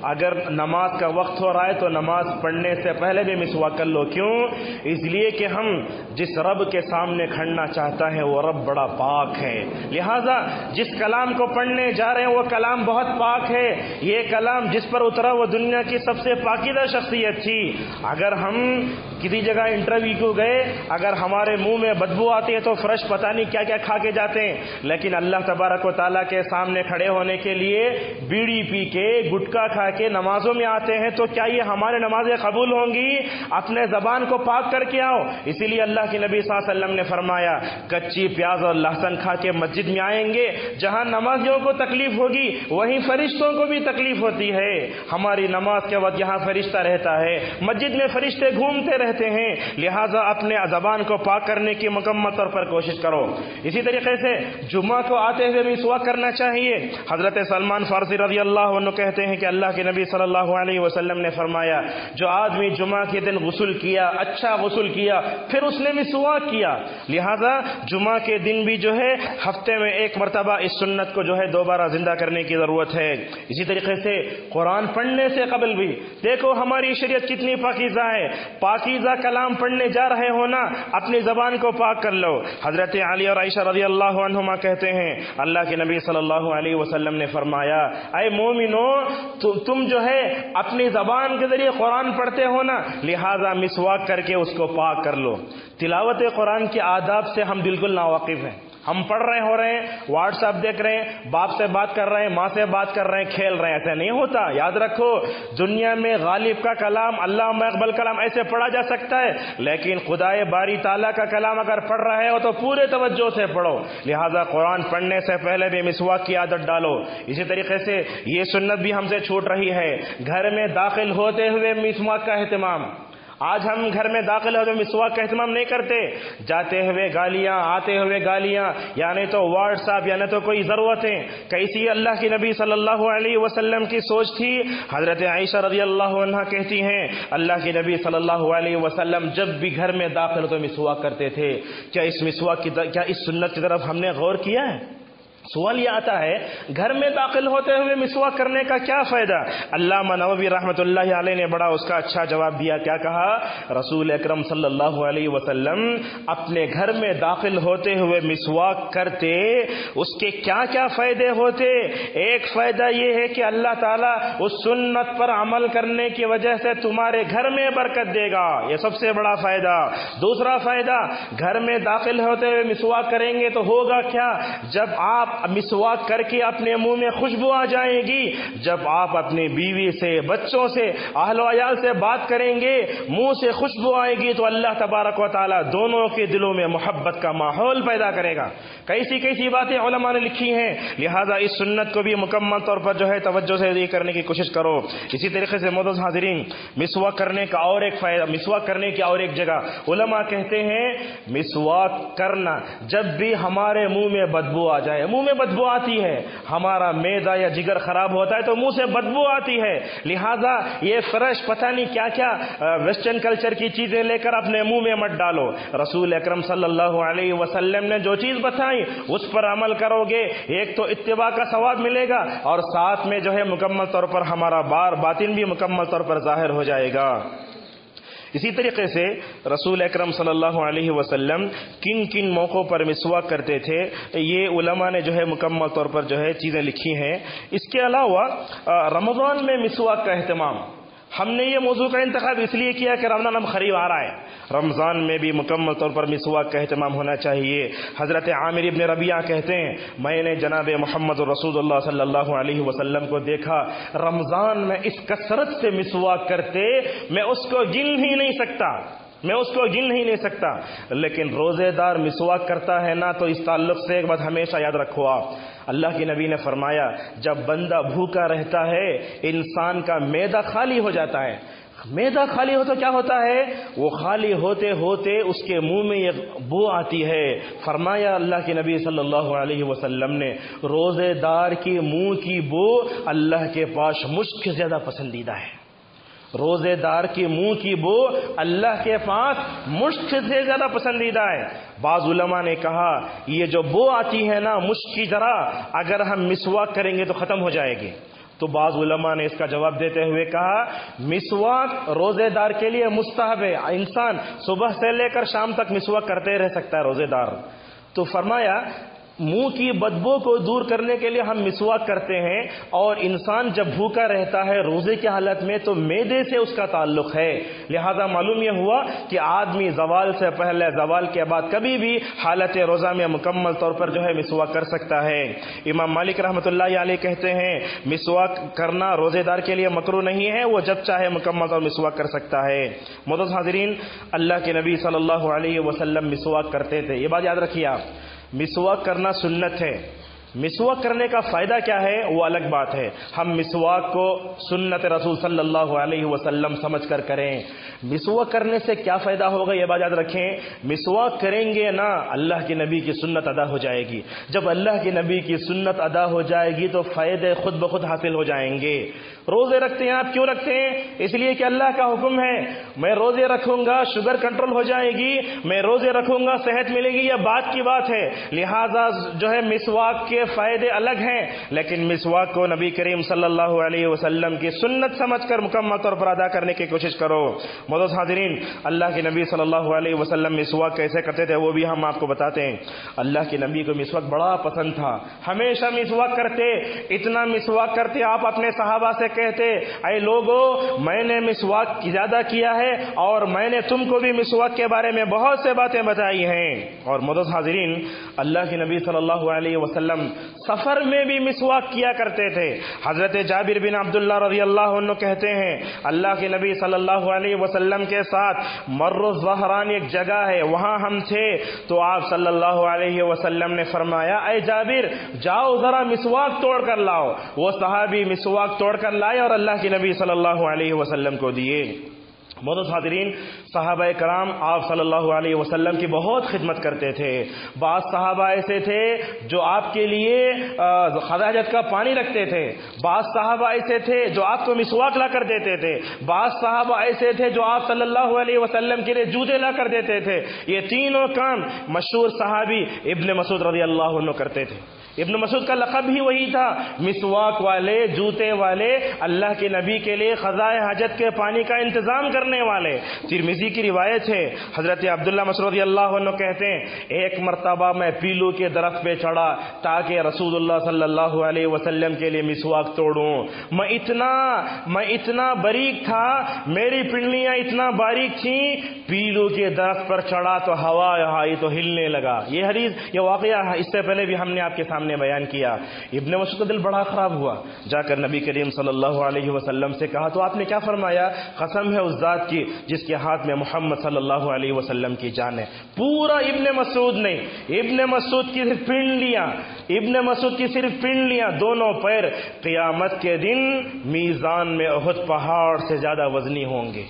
اگر نماز کا وقت ہو رہا ہے تو نماز پڑھنے سے پہلے بھی مسواک کر لو. کیوں؟ اس لیے کہ ہم جس رب کے سامنے کھڑنا چاہتا ہے وہ رب بڑا پاک ہے، لہذا جس کلام کو پڑھنے جا رہے ہیں وہ کلام بہت پاک ہے. یہ کلام جس پر اترا وہ دنیا کی سب سے پاکیزہ شخصیت تھی. اگر ہم کسی جگہ انٹرویو کو گئے، اگر ہمارے منہ میں بدبو آتی ہے تو فرش پتہ نہیں کیا کیا کھا کے جاتے ہیں، لیکن اللہ تبارک و تعالیٰ کے سامنے کھڑے ہونے کے لیے بیڑی پی کے گٹکا کھا کے نمازوں میں آتے ہیں، تو کیا یہ ہمارے نمازیں قبول ہوں گی؟ اپنے زبان کو پاک کر کے آؤ. اسی لیے اللہ کے نبی صلی اللہ علیہ وسلم نے فرمایا کچی پیاز اور لہسن کھا کے مسجد میں آئیں گے، جہاں نمازیوں کو تکلیف ہوگی وہیں فرشتوں کو بھی تکلیف ہوتی ہے. ہماری نماز کے وقت یہاں فرشتہ رہتا ہے، مسجد میں فرشتے گھومتے رہتے ہیں، لہٰذا اپنے زبان کو پاک کرنے کی مکمل طور پر کوشش کرو. اسی طریقے سے جمعہ کو آتے ہوئے مسواک کرنا چاہیے. حضرت سلمان فارسی رضی اللہ عنہ کہتے ہیں کہ اللہ کے نبی صلی اللہ علیہ وسلم نے فرمایا جو آدمی جمعہ کے دن غسل کیا، اچھا غسل کیا، پھر اس نے مسواک کیا، لہذا جمعہ کے دن بھی جو ہے ہفتے میں ایک مرتبہ اس سنت کو جو ہے دوبارہ زندہ کرنے کی ضرورت ہے. اسی طریقے سے قرآن پڑھنے سے قبل بھی دیکھو ہماری شریعت کتنی پاکیزہ ہے. پاکیزہ کلام پڑھنے جا رہے ہو نا، اپنی زبان کو پاک کر لو. حضرت علی اور عائشہ رضی اللہ عنہما کہتے ہیں اللہ کے نبی صلی اللہ علیہ وسلم نے فرمایا اے مومنو، تم جو ہے اپنی زبان کے ذریعے قرآن پڑھتے ہو نا، لہذا مسواک کر کے اس کو پاک کر لو. تلاوت قرآن کے آداب سے ہم بالکل ناواقف ہیں. ہم پڑھ رہے ہو رہے ہیں، واٹس ایپ دیکھ رہے ہیں، باپ سے بات کر رہے ہیں، ماں سے بات کر رہے ہیں، کھیل رہے ہیں. ایسا نہیں ہوتا. یاد رکھو دنیا میں غالب کا کلام، اللہ اقبل کلام ایسے پڑھا جا سکتا ہے، لیکن خدائے باری تعالیٰ کا کلام اگر پڑھ رہے ہو تو پورے توجہ سے پڑھو. لہذا قرآن پڑھنے سے پہلے بھی مسواک کی عادت ڈالو. اسی طریقے سے یہ سنت بھی ہم سے چھوٹ رہی ہے، گھر میں داخل ہوتے ہوئے مسواک کا اہتمام. آج ہم گھر میں داخل ہو تو مسواک کا اہتمام نہیں کرتے. جاتے ہوئے گالیاں، آتے ہوئے گالیاں، یعنی تو واٹس ایپ، یعنی تو کوئی ضرورتیں. کیسی اللہ کی نبی صلی اللہ علیہ وسلم کی سوچ تھی. حضرت عائشہ رضی اللہ عنہ کہتی ہیں اللہ کی نبی صلی اللہ علیہ وسلم جب بھی گھر میں داخل ہو تو مسواک کرتے تھے. کیا اس سنت کی طرف ہم نے غور کیا ہے؟ سوال یہ آتا ہے گھر میں داخل ہوتے ہوئے مسواک کرنے کا کیا فائدہ؟ علامہ نووی رحمۃ اللہ علیہ نے بڑا اس کا اچھا جواب دیا. کیا کہا؟ رسول اکرم صلی اللہ علیہ وسلم اپنے گھر میں داخل ہوتے ہوئے مسواک کرتے، اس کے کیا کیا فائدے ہوتے؟ ایک فائدہ یہ ہے کہ اللہ تعالیٰ اس سنت پر عمل کرنے کی وجہ سے تمہارے گھر میں برکت دے گا، یہ سب سے بڑا فائدہ. دوسرا فائدہ، گھر میں داخل ہوتے ہوئے مسواک کریں گے تو ہوگا کیا؟ جب آپ مسواک کر کے اپنے منہ میں خوشبو آ جائے گی، جب آپ اپنی بیوی سے، بچوں سے، اہل و عیال سے بات کریں گے، منہ سے خوشبو آئے گی تو اللہ تبارک و تعالیٰ دونوں کے دلوں میں محبت کا ماحول پیدا کرے گا. کیسی کیسی باتیں علماء نے لکھی ہیں. لہذا اس سنت کو بھی مکمل طور پر جو ہے توجہ سے یہ کرنے کی کوشش کرو. اسی طریقے سے معزز حاضرین، مسواک کرنے کا اور ایک فائدہ، مسواک کرنے کی اور ایک جگہ علماء کہتے ہیں مسواک کرنا جب بھی ہمارے منہ میں بدبو آ جائے. منہ میں بدبو آتی ہے، ہمارا معدہ یا جگر خراب ہوتا ہے تو منہ سے بدبو آتی ہے، لہذا یہ فرش پتہ نہیں کیا کیا ویسٹرن کلچر کی چیزیں لے کر اپنے منہ میں مت ڈالو. رسول اکرم صلی اللہ علیہ وسلم نے جو چیز بتائی اس پر عمل کرو گے، ایک تو اتباع کا ثواب ملے گا اور ساتھ میں جو ہے مکمل طور پر ہمارا باطن بھی مکمل طور پر ظاہر ہو جائے گا. اسی طریقے سے رسول اکرم صلی اللہ علیہ وسلم کن کن موقعوں پر مسواک کرتے تھے یہ علماء نے جو ہے مکمل طور پر جو ہے چیزیں لکھی ہیں. اس کے علاوہ رمضان میں مسواک کا اہتمام، ہم نے یہ موضوع کا انتخاب اس لیے کیا کہ رمضان اب قریب آ رہا ہے، رمضان میں بھی مکمل طور پر مسواک کا اہتمام ہونا چاہیے. حضرت عامر ابن ربیعہ کہتے ہیں میں نے جناب محمد رسول اللہ صلی اللہ علیہ وسلم کو دیکھا رمضان میں اس کثرت سے مسواک کرتے میں اس کو گن ہی نہیں سکتا. لیکن روزے دار مسواک کرتا ہے نا، تو اس تعلق سے ایک بات ہمیشہ یاد رکھو آپ، اللہ کے نبی نے فرمایا جب بندہ بھوکا رہتا ہے انسان کا معدہ خالی ہو جاتا ہے. معدہ خالی ہو تو کیا ہوتا ہے؟ وہ خالی ہوتے ہوتے اس کے منہ میں یہ بو آتی ہے. فرمایا اللہ کے نبی صلی اللہ علیہ وسلم نے روزے دار کی منہ کی بو اللہ کے پاس مشک سے زیادہ پسندیدہ ہے. روزے دار کی منہ کی بو اللہ کے پاس مشک سے زیادہ پسندیدہ ہے. بعض علماء نے کہا یہ جو بو آتی ہے نا مشک کی طرح، اگر ہم مسواک کریں گے تو ختم ہو جائے گی. تو بعض علماء نے اس کا جواب دیتے ہوئے کہا مسواک روزے دار کے لیے مستحب ہے، انسان صبح سے لے کر شام تک مسواک کرتے رہ سکتا ہے روزے دار۔ تو فرمایا منہ کی بدبو کو دور کرنے کے لیے ہم مسواک کرتے ہیں، اور انسان جب بھوکا رہتا ہے روزے کی حالت میں تو معدے سے اس کا تعلق ہے، لہذا معلوم یہ ہوا کہ آدمی زوال سے پہلے زوال کے بعد کبھی بھی حالت روزہ میں مکمل طور پر جو ہے مسواک کر سکتا ہے۔ امام مالک رحمۃ اللہ علیہ کہتے ہیں مسواک کرنا روزے دار کے لیے مکروہ نہیں ہے، وہ جب چاہے مکمل طور مسواک کر سکتا ہے۔ معزز حاضرین، اللہ کے نبی صلی اللہ علیہ وسلم مسواک کرتے تھے، یہ بات یاد رکھیے آپ، مسواک کرنا سنت ہے۔ مسواک کرنے کا فائدہ کیا ہے وہ الگ بات ہے، ہم مسواک کو سنت رسول صلی اللہ علیہ وسلم سمجھ کر کریں۔ مسواک کرنے سے کیا فائدہ ہوگا یہ بات یاد رکھیں، مسواک کریں گے نا اللہ کے نبی کی سنت ادا ہو جائے گی، جب اللہ کے نبی کی سنت ادا ہو جائے گی تو فائدے خود بخود حاصل ہو جائیں گے۔ روزے رکھتے ہیں آپ، کیوں رکھتے ہیں؟ اس لیے کہ اللہ کا حکم ہے، میں روزے رکھوں گا شوگر کنٹرول ہو جائے گی، میں روزے رکھوں گا صحت ملے گی، یہ بات کی بات ہے، لہذا جو ہے مسواک کے فائدے الگ ہیں، لیکن مسواک کو نبی کریم صلی اللہ علیہ وسلم کی سنت سمجھ کر مکمل طور پر ادا کرنے کی کوشش کرو۔ معزز حاضرین، اللہ کے نبی صلی اللہ علیہ وسلم مسواک کیسے کرتے تھے وہ بھی ہم آپ کو بتاتے ہیں۔ اللہ کے نبی کو مسواک بڑا پسند تھا، ہمیشہ مسواک کرتے، اتنا مسواک کرتے آپ اپنے صحابہ سے کہتے اے لوگو میں نے مسواک زیادہ کیا ہے اور میں نے تم کو بھی مسواک کے بارے میں بہت سے باتیں بتائی ہیں۔ اور معزز حاضرین، اللہ کے نبی صلی اللہ علیہ وسلم سفر میں بھی مسواک کیا کرتے تھے۔ حضرت جابر بن عبداللہ رضی اللہ عنہ کہتے ہیں اللہ کے نبی صلی اللہ علیہ وسلم کے ساتھ مر الظہران ایک جگہ ہے، وہاں ہم تھے تو آپ صلی اللہ علیہ وسلم نے فرمایا اے جابر جاؤ ذرا مسواک توڑ کر لاؤ۔ وہ صحابی مسواک توڑ کر لائے اور اللہ کے نبی صلی اللہ علیہ وسلم کو دیے۔ معزز حاضرین، صحابہ کرام آپ صلی اللہ علیہ وسلم کی بہت خدمت کرتے تھے۔ بعض صحابہ ایسے تھے جو آپ کے لیے حاجت کا پانی رکھتے تھے، بعض صحابہ ایسے تھے جو آپ کو مسواک لا کر دیتے تھے، بعض صحابہ ایسے تھے جو آپ صلی اللہ علیہ وسلم کے لیے جوتے لا کر دیتے تھے۔ یہ تینوں کام مشہور صحابی ابن مسعود رضی اللہ عنہ کرتے تھے۔ ابن مسعود کا لقب ہی وہی تھا، مسواک والے، جوتے والے، اللہ کے نبی کے لیے قضائے حاجت کے پانی کا انتظام کرنے والے۔ ترمذی کی روایت ہے، حضرت عبداللہ مسعود رضی اللہ عنہ کہتے ہیں ایک مرتبہ میں پیلو کے درخت پہ چڑھا تاکہ رسول اللہ صلی اللہ علیہ وسلم کے لیے مسواک توڑوں۔ میں اتنا باریک تھا، میری پنڈلیاں اتنا باریک تھیں، پیلو کے درخت پر چڑھا تو ہوا آئی تو ہلنے لگا۔ یہ حدیث، یہ واقعہ اس سے پہلے بھی ہم نے آپ کے سامنے بیان کیا۔ ابن مسعود کا دل بڑا خراب ہوا، جا کر نبی کریم صلی اللہ علیہ وسلم سے کہا تو آپ نے کیا فرمایا؟ قسم ہے اس ذات کی جس کے ہاتھ میں محمد صلی اللہ علیہ وسلم کی جان ہے۔ پورا ابن مسعود نہیں، ابن مسعود کی صرف پنڈلیاں، دونوں پیر قیامت کے دن میزان میں احد پہاڑ سے زیادہ وزنی ہوں گے۔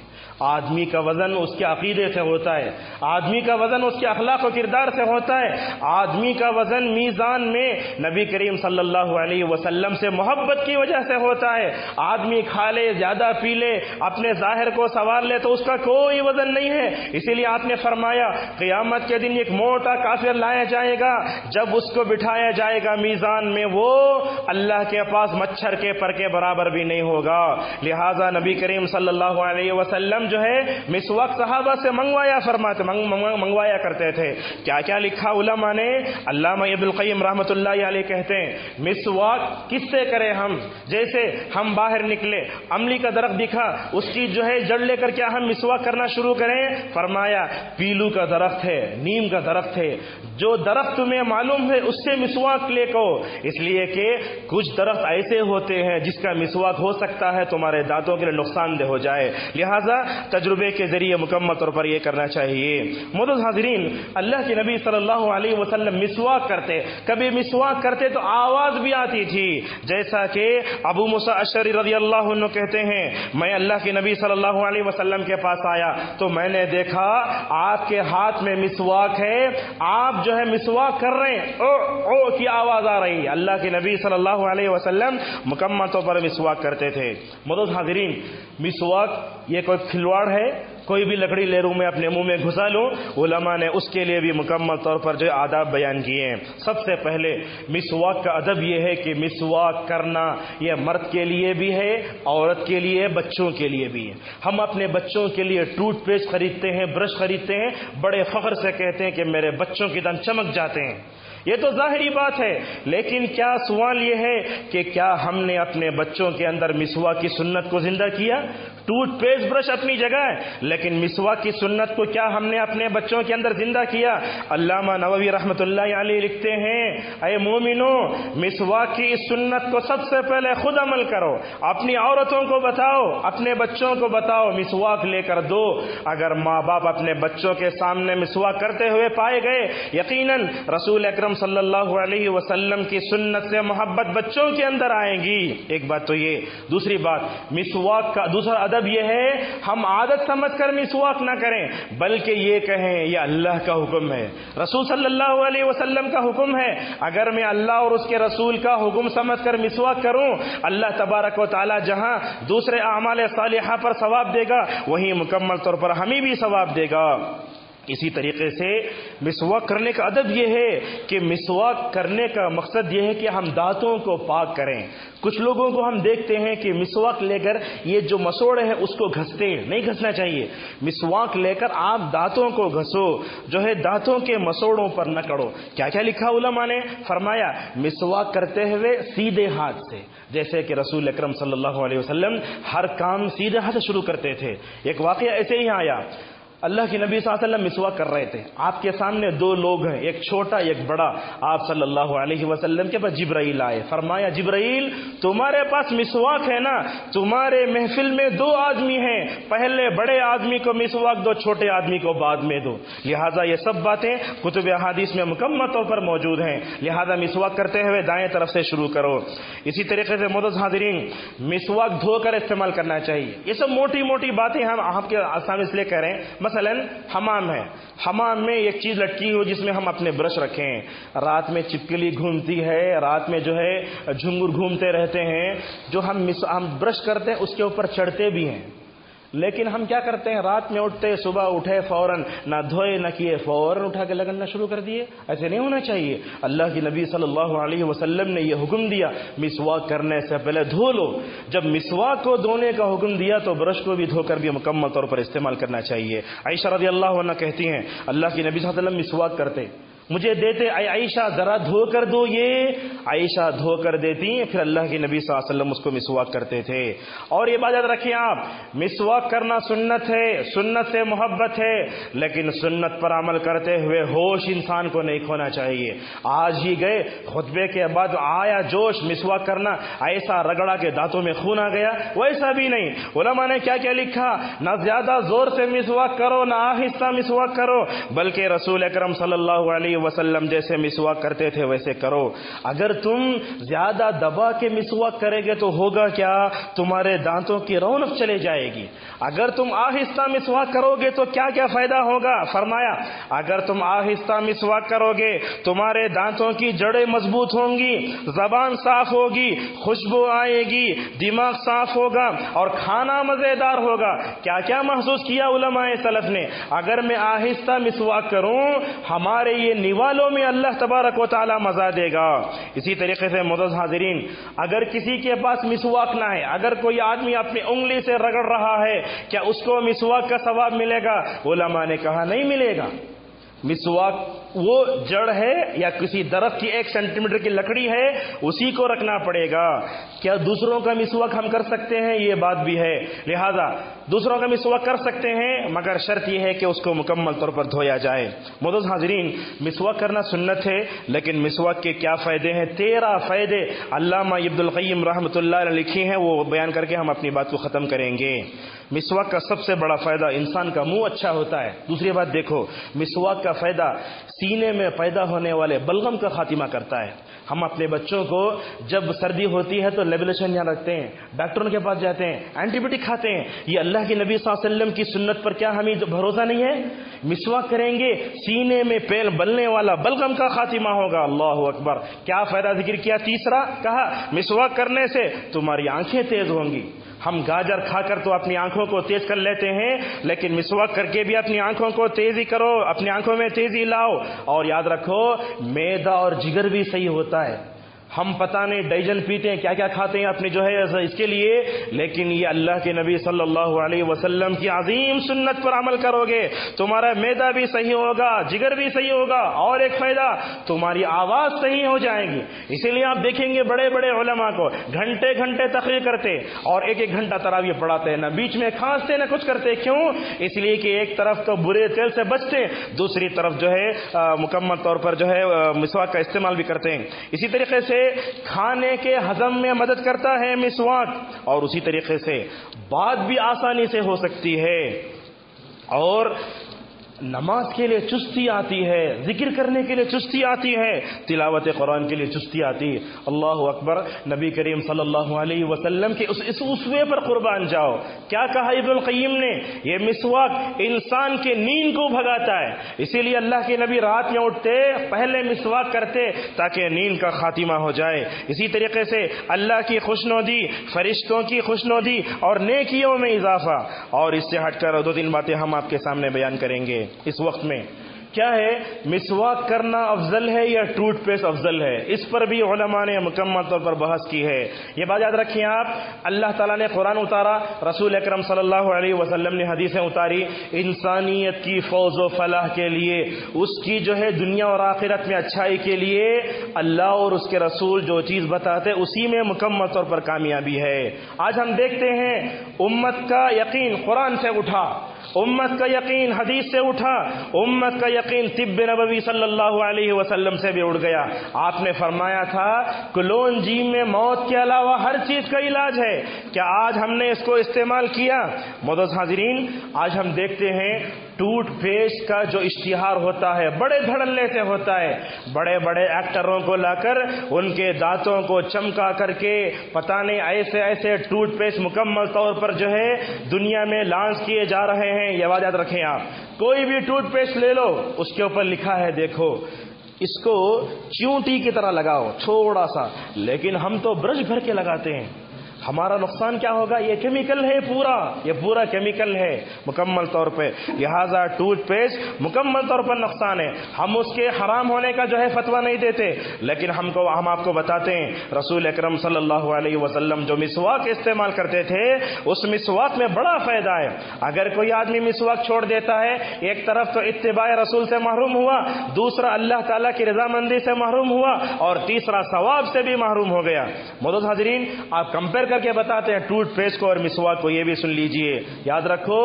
آدمی کا وزن اس کے عقیدے سے ہوتا ہے، آدمی کا وزن اس کے اخلاق و کردار سے ہوتا ہے، آدمی کا وزن میزان میں نبی کریم صلی اللہ علیہ وسلم سے محبت کی وجہ سے ہوتا ہے۔ آدمی کھا لے، زیادہ پی لے، اپنے ظاہر کو سنوار لے تو اس کا کوئی وزن نہیں ہے۔ اسی لیے آپ نے فرمایا قیامت کے دن ایک موٹا کافر لایا جائے گا، جب اس کو بٹھایا جائے گا میزان میں وہ اللہ کے پاس مچھر کے پر کے برابر بھی نہیں ہوگا۔ لہذا نبی کریم صلی اللہ علیہ وسلم جو ہے مسواک صحابہ سے منگوایا کرتے تھے۔ کیا کیا لکھا علماء نے؟ علامہ ابن القیم رحمۃ اللہ علیہ کہتے ہیں مسواک کس سے کریں ہم؟ جیسے ہم باہر نکلے، املی کا درخت دکھا، اس کی جو ہے جڑ لے کر کیا ہم مسواک کرنا شروع کریں؟ فرمایا پیلو کا درخت ہے، نیم کا درخت ہے، جو درخت تمہیں معلوم ہے اس سے مسواک لے کو، اس لیے کہ کچھ درخت ایسے ہوتے ہیں جس کا مسواک ہو سکتا ہے تمہارے دانتوں کے لیے نقصان دہ ہو جائے، لہذا تجربے کے ذریعے مکمل طور پر یہ کرنا چاہیے۔ معزز حاضرین، اللہ کے نبی صلی اللہ علیہ وسلم مسواک کرتے، کبھی مسواک کرتے تو آواز بھی آتی تھی، جیسا کہ ابو موسیٰ اشعری رضی اللہ عنہ کہتے ہیں میں اللہ کے نبی صلی اللہ علیہ وسلم کے پاس آیا تو میں نے دیکھا آپ کے ہاتھ میں مسواک ہے، آپ جو ہے مسواک کر رہے ہیں، او او کی آواز آ رہی ہے۔ اللہ کے نبی صلی اللہ علیہ وسلم مکمل طور پر مسواک کرتے تھے۔ معزز حاضرین، مسواک یہ کوئی کھلواڑ ہے؟ کوئی بھی لکڑی لے لوں میں اپنے منہ میں گھسا لوں، علماء نے اس کے لیے بھی مکمل طور پر جو آداب بیان کیے ہیں۔ سب سے پہلے مسواک کا ادب یہ ہے کہ مسواک کرنا یہ مرد کے لیے بھی ہے، عورت کے لیے، بچوں کے لیے بھی ہے۔ ہم اپنے بچوں کے لیے ٹوتھ پیسٹ خریدتے ہیں، برش خریدتے ہیں، بڑے فخر سے کہتے ہیں کہ میرے بچوں کی دم چمک جاتے ہیں، یہ تو ظاہری بات ہے، لیکن کیا سوال یہ ہے کہ کیا ہم نے اپنے بچوں کے اندر مسواک کی سنت کو زندہ کیا؟ ٹوتھ پیسٹ برش اپنی جگہ ہے، لیکن مسواک کی سنت کو کیا ہم نے اپنے بچوں کے اندر زندہ کیا؟ علامہ نووی رحمۃ اللہ علیہ لکھتے ہیں، اے مومنو، مسواک کی اس سنت کو سب سے پہلے خود عمل کرو، اپنی عورتوں کو بتاؤ، اپنے بچوں کو بتاؤ، مسواک لے کر دو۔ اگر ماں باپ اپنے بچوں کے سامنے مسواک کرتے ہوئے پائے گئے، یقیناً رسول اکرم صلی اللہ علیہ وسلم کی سنت سے محبت بچوں کے اندر آئے گی۔ ایک بات تو یہ، دوسری بات مسواک کا دوسرا ادب یہ ہے، ہم عادت سمجھ کر مسواک نہ کریں، بلکہ یہ کہیں یہ اللہ کا حکم ہے، رسول صلی اللہ علیہ وسلم کا حکم ہے۔ اگر میں اللہ اور اس کے رسول کا حکم سمجھ کر مسواک کروں، اللہ تبارک و تعالی جہاں دوسرے اعمال صالحہ پر ثواب دے گا، وہیں مکمل طور پر ہمیں بھی ثواب دے گا۔ اسی طریقے سے مسواک کرنے کا ادب یہ ہے کہ مسواک کرنے کا مقصد یہ ہے کہ ہم دانتوں کو پاک کریں۔ کچھ لوگوں کو ہم دیکھتے ہیں کہ مسواک لے کر یہ جو مسوڑے ہیں اس کو گھستے ہیں، نہیں گھسنا چاہیے۔ مسواک لے کر آپ دانتوں کو گھسو، جو ہے دانتوں کے مسوڑوں پر نہ کڑو۔ کیا کیا لکھا علماء نے؟ فرمایا مسواک کرتے ہوئے سیدھے ہاتھ سے، جیسے کہ رسول اکرم صلی اللہ علیہ وسلم ہر کام سیدھے ہاتھ سے شروع کرتے تھے۔ ایک واقعہ ایسے ہی آیا، اللہ کے نبی صلی اللہ علیہ وسلم مسواک کر رہے تھے، آپ کے سامنے دو لوگ ہیں، ایک چھوٹا ایک بڑا۔ آپ صلی اللہ علیہ وسلم کے پاس جبرائیل آئے، فرمایا جبرائیل تمہارے پاس مسواک ہے نا؟ تمہارے محفل میں دو آدمی ہیں، پہلے بڑے آدمی کو مسواک دو، چھوٹے آدمی کو بعد میں دو۔ لہٰذا یہ سب باتیں کتب احادیث میں مکمل طور پر موجود ہیں، لہٰذا مسواک کرتے ہوئے دائیں طرف سے شروع کرو۔ اسی طریقے سے معزز حاضرین، مسواک دھو کر استعمال کرنا چاہیے۔ یہ سب موٹی موٹی باتیں ہم آپ کے سامنے اس لیے کہہ رہے ہیں۔ مثلا حمام ہے، حمام میں ایک چیز لٹکی ہو جس میں ہم اپنے برش رکھیں، رات میں چپکلی گھومتی ہے، رات میں جو ہے جھنگر گھومتے رہتے ہیں، جو ہم برش کرتے ہیں اس کے اوپر چڑھتے بھی ہیں، لیکن ہم کیا کرتے ہیں؟ رات میں اٹھتے، صبح اٹھے فوراً نہ دھوئے نہ کیے، فوراً اٹھا کے لگنا شروع کر دیے۔ ایسے نہیں ہونا چاہیے۔ اللہ کے نبی صلی اللہ علیہ وسلم نے یہ حکم دیا مسواک کرنے سے پہلے دھو لو۔ جب مسواک کو دھونے کا حکم دیا تو برش کو بھی دھو کر بھی مکمل طور پر استعمال کرنا چاہیے۔ عائشہ رضی اللہ عنہ کہتی ہیں اللہ کے نبی صلی اللہ علیہ وسلم مسواک کرتے، مجھے دیتے، اے عائشہ ذرا دھو کر دو، یہ عائشہ دھو کر دیتی، پھر اللہ کے نبی صلی اللہ علیہ وسلم اس کو مسواک کرتے تھے۔ اور یہ بات یاد رکھیں آپ، مسواک کرنا سنت ہے، سنت سے محبت ہے، لیکن سنت پر عمل کرتے ہوئے ہوش انسان کو نہیں کھونا چاہیے۔ آج ہی گئے خطبے کے بعد آیا جوش مسواک کرنا، ایسا رگڑا کے دانتوں میں خون آ گیا، ویسا بھی نہیں۔ علماء نے کیا کیا لکھا؟ نہ زیادہ زور سے مسواک کرو، نہ آہستہ مسواک کرو، بلکہ رسول اکرم صلی اللہ علیہ وسلم جیسے مسواک کرتے تھے ویسے کرو۔ اگر تم زیادہ دبا کے مسواک کرے گے تو ہوگا کیا؟ تمہارے دانتوں کی رونق چلے جائے گی۔ اگر تم آہستہ مسواک کرو گے تو کیا کیا فائدہ ہوگا؟ فرمایا اگر تم آہستہ مسواک کرو گے تمہارے دانتوں کی جڑیں مضبوط ہوں گی، زبان صاف ہوگی، خوشبو آئے گی، دماغ صاف ہوگا اور کھانا مزیدار ہوگا۔ کیا کیا محسوس کیا علماء سلف نے؟ اگر میں آہستہ مسواک کروں ہمارے یہ نیوالوں میں اللہ تبارک و تعالی مزہ دے گا۔ اسی طریقے سے معزز حاضرین، اگر کسی کے پاس مسواک نہ ہے، اگر کوئی آدمی اپنی انگلی سے رگڑ رہا ہے، کیا اس کو مسواک کا ثواب ملے گا؟ علماء نے کہا نہیں ملے گا۔ مسواک وہ جڑ ہے یا کسی درخت کی 1 سینٹی میٹر کی لکڑی ہے، اسی کو رکھنا پڑے گا۔ کیا دوسروں کا مسواک ہم کر سکتے ہیں؟ یہ بات بھی ہے، لہذا دوسروں کا مسواک کر سکتے ہیں، مگر شرط یہ ہے کہ اس کو مکمل طور پر دھویا جائے۔ معزز حاضرین، مسواک کرنا سنت ہے، لیکن مسواک کے کیا فائدے ہیں؟ 13 فائدے علامہ ابن القیم رحمۃ اللہ علیہ لکھی ہیں، وہ بیان کر کے ہم اپنی بات کو ختم کریں گے۔ مسواک کا سب سے بڑا فائدہ انسان کا منہ اچھا ہوتا ہے۔ دوسری بات دیکھو، مسواک کا فائدہ سینے میں پیدا ہونے والے بلغم کا خاتمہ کرتا ہے۔ ہم اپنے بچوں کو جب سردی ہوتی ہے تو لیبلیشن یہاں رکھتے ہیں، ڈاکٹروں کے پاس جاتے ہیں، اینٹی بائیوٹک کھاتے ہیں۔ یہ اللہ کے نبی صلی اللہ علیہ وسلم کی سنت پر کیا ہمیں بھروسہ نہیں ہے؟ مسواک کریں گے سینے میں پیل بلنے والا بلغم کا خاتمہ ہوگا۔ اللہ اکبر! کیا فائدہ ذکر کیا؟ تیسرا کہا مسواک کرنے سے تمہاری آنکھیں تیز ہوں گی، ہم گاجر کھا کر تو اپنی آنکھوں کو تیز کر لیتے ہیں، لیکن مسواک کر کے بھی اپنی آنکھوں کو تیزی کرو، اپنی آنکھوں میں تیزی لاؤ، اور یاد رکھو معدہ اور جگر بھی صحیح ہوتا ہے۔ ہم پتہ نہیں ڈائجن پیتے ہیں، کیا کیا کھاتے ہیں اپنے جو ہے اس کے لیے، لیکن یہ اللہ کے نبی صلی اللہ علیہ وسلم کی عظیم سنت پر عمل کرو گے، تمہارا معدہ بھی صحیح ہوگا، جگر بھی صحیح ہوگا، اور ایک فائدہ تمہاری آواز صحیح ہو جائے گی۔ اسی لیے آپ دیکھیں گے بڑے بڑے علماء کو گھنٹے گھنٹے تقریر کرتے اور ایک ایک گھنٹہ تراویح پڑھاتے ہیں، نہ بیچ میں کھانستے نہ کچھ کرتے، کیوں؟ اس لیے کہ ایک طرف تو برے تیل سے بچتے، دوسری طرف جو ہے مکمل طور پر جو ہے مسواک کا استعمال بھی کرتے ہیں۔ اسی طریقے سے کھانے کے ہضم میں مدد کرتا ہے مسواک، اور اسی طریقے سے بات بھی آسانی سے ہو سکتی ہے، اور نماز کے لیے چستی آتی ہے، ذکر کرنے کے لیے چستی آتی ہے، تلاوت قرآن کے لیے چستی آتی ہے۔ اللہ اکبر، نبی کریم صلی اللہ علیہ وسلم کے اس اسوے پر قربان جاؤ۔ کیا کہا ابن القیم نے؟ یہ مسواک انسان کے نیند کو بھگاتا ہے، اسی لیے اللہ کے نبی رات میں اٹھتے پہلے مسواک کرتے تاکہ نیند کا خاتمہ ہو جائے۔ اسی طریقے سے اللہ کی خوشنودی، فرشتوں کی خوشنودی اور نیکیوں میں اضافہ، اور اس سے ہٹ کر دو تین باتیں ہم آپ کے سامنے بیان کریں گے اس وقت میں۔ کیا ہے مسواک کرنا افضل ہے یا ٹوتھ پیسٹ افضل ہے؟ اس پر بھی علماء نے مکمل طور پر بحث کی ہے۔ یہ بات یاد رکھیں آپ، اللہ تعالیٰ نے قرآن اتارا، رسول اکرم صلی اللہ علیہ وسلم نے حدیثیں اتاری، انسانیت کی فوز و فلاح کے لیے، اس کی جو ہے دنیا اور آخرت میں اچھائی کے لیے اللہ اور اس کے رسول جو چیز بتاتے اسی میں مکمل طور پر کامیابی ہے۔ آج ہم دیکھتے ہیں امت کا یقین قرآن سے اٹھا، امت کا یقین حدیث سے اٹھا، امت کا یقین طب نبوی صلی اللہ علیہ وسلم سے بھی اڑ گیا۔ آپ نے فرمایا تھا کلون جی میں موت کے علاوہ ہر چیز کا علاج ہے، کیا آج ہم نے اس کو استعمال کیا؟ معزز حاضرین، آج ہم دیکھتے ہیں ٹوتھ پیسٹ کا جو اشتہار ہوتا ہے بڑے دھڑلے سے ہوتا ہے، بڑے بڑے ایکٹروں کو لا کر ان کے دانتوں کو چمکا کر کے پتہ نہیں ایسے ایسے ٹوتھ پیسٹ مکمل طور پر جو ہے دنیا میں لانچ کیے جا رہے ہیں۔ یہ بات یاد رکھیں آپ، کوئی بھی ٹوتھ پیسٹ لے لو، اس کے اوپر لکھا ہے دیکھو اس کو چیونٹی کی طرح لگاؤ چھوڑا سا، لیکن ہم تو برش بھر کے لگاتے ہیں۔ ہمارا نقصان کیا ہوگا؟ یہ کیمیکل ہے، یہ پورا کیمیکل ہے مکمل طور پہ، لہذا ٹوتھ پیسٹ مکمل طور پر نقصان ہے۔ ہم اس کے حرام ہونے کا جو ہے فتویٰ نہیں دیتے، لیکن ہم آپ کو بتاتے ہیں رسول اکرم صلی اللہ علیہ وسلم جو مسواک استعمال کرتے تھے اس مسواک میں بڑا فائدہ ہے۔ اگر کوئی آدمی مسواک چھوڑ دیتا ہے، ایک طرف تو اتباع رسول سے محروم ہوا، دوسرا اللہ تعالیٰ کی رضامندی سے محروم ہوا، اور تیسرا ثواب سے بھی محروم ہو گیا۔ معزز حاضرین، آپ کمپیئر کر کے بتاتے ہیں ٹوتھ پیسٹ کو اور مسواک کو، یہ بھی سن لیجئے، یاد رکھو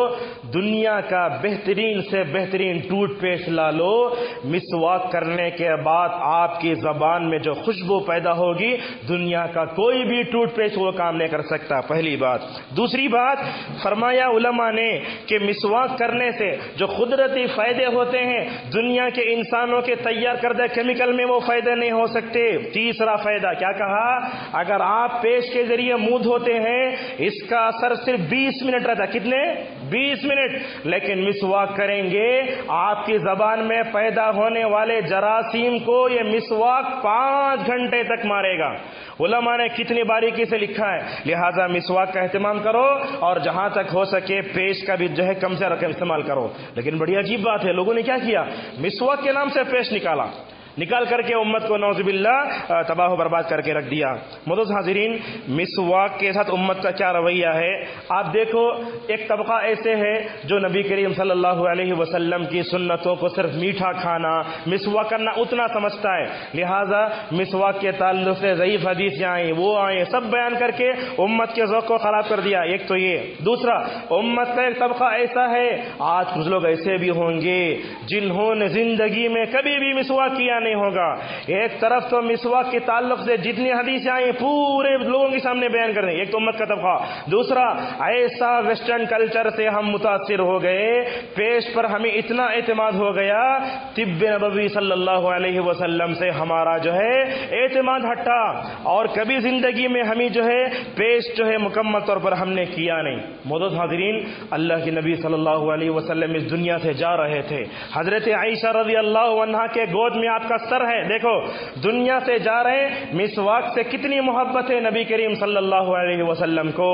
دنیا کا بہترین سے بہترین ٹوتھ پیسٹ لا لو، مسواک کرنے کے بعد آپ کی زبان میں جو خوشبو پیدا ہوگی دنیا کا کوئی بھی ٹوتھ پیسٹ وہ کام نہیں کر سکتا، پہلی بات۔ دوسری بات، فرمایا علماء نے کہ مسواک کرنے سے جو قدرتی فائدے ہوتے ہیں دنیا کے انسانوں کے تیار کردہ کیمیکل میں وہ فائدے نہیں ہو سکتے۔ تیسرا فائدہ کیا کہا؟ اگر آپ پیسٹ کے ذریعے منہ دھوتے ہیں اس کا اثر صرف 20 منٹ رہتا ہے، کتنے؟ 20 منٹ، لیکن مسواک کریں گے آپ کی زبان میں پیدا ہونے والے جراثیم کو یہ مسواک 5 گھنٹے تک مارے گا۔ علماء نے کتنی باریکی سے لکھا ہے، لہذا مسواک کا اہتمام کرو، اور جہاں تک ہو سکے پیسٹ کا بھی جو ہے کم سے کم استعمال کرو۔ لیکن بڑی عجیب بات ہے، لوگوں نے کیا کیا؟ مسواک کے نام سے پیسٹ نکال کر کے امت کو نعوذ باللہ تباہ و برباد کر کے رکھ دیا۔ معزز حاضرین، مسواک کے ساتھ امت کا کیا رویہ ہے؟ آپ دیکھو ایک طبقہ ایسے ہے جو نبی کریم صلی اللہ علیہ وسلم کی سنتوں کو صرف میٹھا کھانا، مسواک کرنا اتنا سمجھتا ہے، لہٰذا مسواک کے تعلق سے ضعیف حدیثیں آئیں، وہ آئیں، سب بیان کر کے امت کے ذوق کو خراب کر دیا۔ ایک تو یہ، دوسرا امت کا ایک طبقہ ایسا ہے، آج کچھ لوگ ایسے بھی ہوں گے جنہوں نے زندگی میں کبھی بھی مسواک کیا نہیں ہوگا، ایک طرف تو مسواک کے تعلق سے جتنی حدیثیں آئیں پورے لوگوں کے سامنے بیان کر دیں، ایک تو امت کا طبقہ، دوسرا ایسا ویسٹرن کلچر سے ہم متاثر ہو گئے، پیسٹ پر ہمیں اتنا اعتماد ہو گیا، طب نبوی صلی اللہ علیہ وسلم سے ہمارا جو ہے اعتماد ہٹا، اور کبھی زندگی میں ہمیں جو ہے پیسٹ جو ہے مکمل طور پر ہم نے کیا نہیں۔ معزز حاضرین، اللہ کے نبی صلی اللہ علیہ وسلم اس دنیا سے جا رہے تھے، حضرت عائشہ رضی اللہ عنہا کے گود میں آپ کا کا سر ہے. دیکھو دنیا سے جا رہے ہیں, مسواک سے کتنی محبت ہے نبی کریم صلی اللہ علیہ وسلم کو.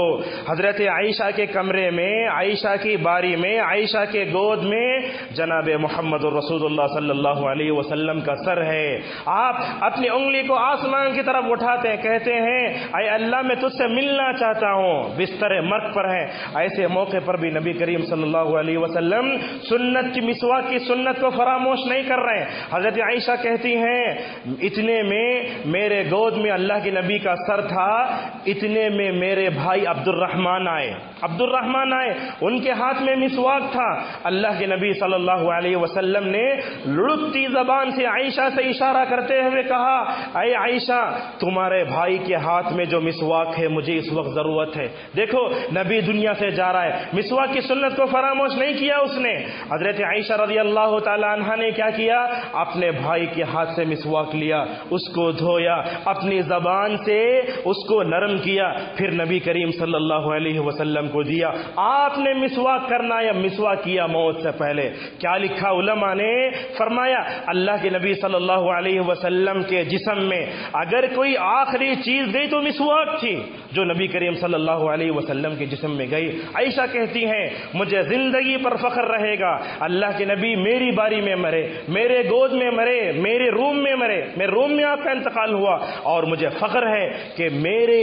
حضرت عائشہ کے کمرے میں, عائشہ کی باری میں, عائشہ کے گود میں جناب محمد رسول اللہ صلی اللہ علیہ وسلم کا سر ہے. آپ اپنی انگلی کو آسمان کی طرف اٹھاتے ہیں, کہتے ہیں اے اللہ میں تجھ سے ملنا چاہتا ہوں, بستر مرگ پر ہے. ایسے موقع پر بھی نبی کریم صلی اللہ علیہ وسلم سنت کی, مسواک کی سنت کو فراموش نہیں کر رہے ہیں. حضرت عائشہ کہتی ہیں اتنے میں میرے گود میں اللہ کے نبی کا سر تھا, اتنے میں میرے بھائی عبد الرحمن آئے, ان کے ہاتھ میں مسواک تھا. اللہ کے نبی صلی اللہ علیہ وسلم نے لڑکتی زبان سے عائشہ سے اشارہ کرتے ہوئے کہا اے عائشہ تمہارے بھائی کے ہاتھ میں جو مسواک ہے مجھے اس وقت ضرورت ہے. دیکھو نبی دنیا سے جا رہا ہے, مسواک کی سنت کو فراموش نہیں کیا اس نے. حضرت عائشہ رضی اللہ تعالی عنہا نے کیا کیا, اپنے بھائی کے ہاتھ سے مسواک لیا, اس کو دھویا, اپنی زبان سے اس کو نرم کیا, پھر نبی کریم صلی اللہ علیہ وسلم کو دیا. آپ نے مسواک کرنا یا مسواک کیا موت سے پہلے. کیا لکھا علماء نے, فرمایا اللہ کے نبی صلی اللہ علیہ وسلم کے جسم میں اگر کوئی آخری چیز گئی تو مسواک تھی جو نبی کریم صلی اللہ علیہ وسلم کے جسم میں گئی. عائشہ کہتی ہیں مجھے زندگی پر فخر رہے گا اللہ کے نبی میری باری میں مرے, میرے گود میں مرے, میرے روم میں مرے, میرے روم میں آپ کا انتقال ہوا, اور مجھے فخر ہے کہ میرے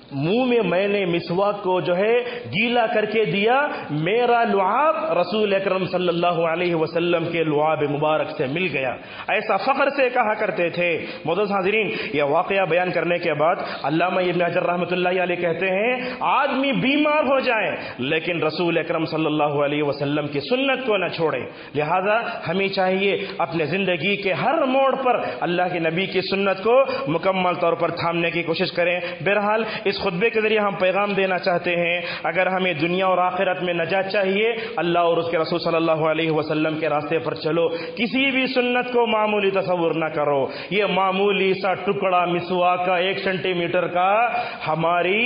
منہ میں نے مسواک کو جو ہے گیلا کر کے دیا, میرا لعاب رسول اکرم صلی اللہ علیہ وسلم کے لعاب مبارک سے مل گیا. ایسا فخر سے کہا کرتے تھے. معزز حاضرین, یہ واقعہ بیان کرنے کے بعد علامہ ابن حجر رحمۃ اللہ علیہ کہتے ہیں آدمی بیمار ہو جائے لیکن رسول اکرم صلی اللہ علیہ وسلم کی سنت کو نہ چھوڑے. لہذا ہمیں چاہیے اپنے زندگی کے ہر موڑ پر اللہ کے نبی کی سنت کو مکمل طور پر تھامنے کی کوشش کریں. بہرحال اس خطبے کے ذریعے ہم پیغام دینا چاہتے ہیں اگر ہمیں دنیا اور آخرت میں نجات چاہیے اللہ اور اس کے رسول صلی اللہ علیہ وسلم کے راستے پر چلو. کسی بھی سنت کو معمولی تصور نہ کرو. یہ معمولی سا ٹکڑا مسواک کا 1 سینٹی میٹر کا ہماری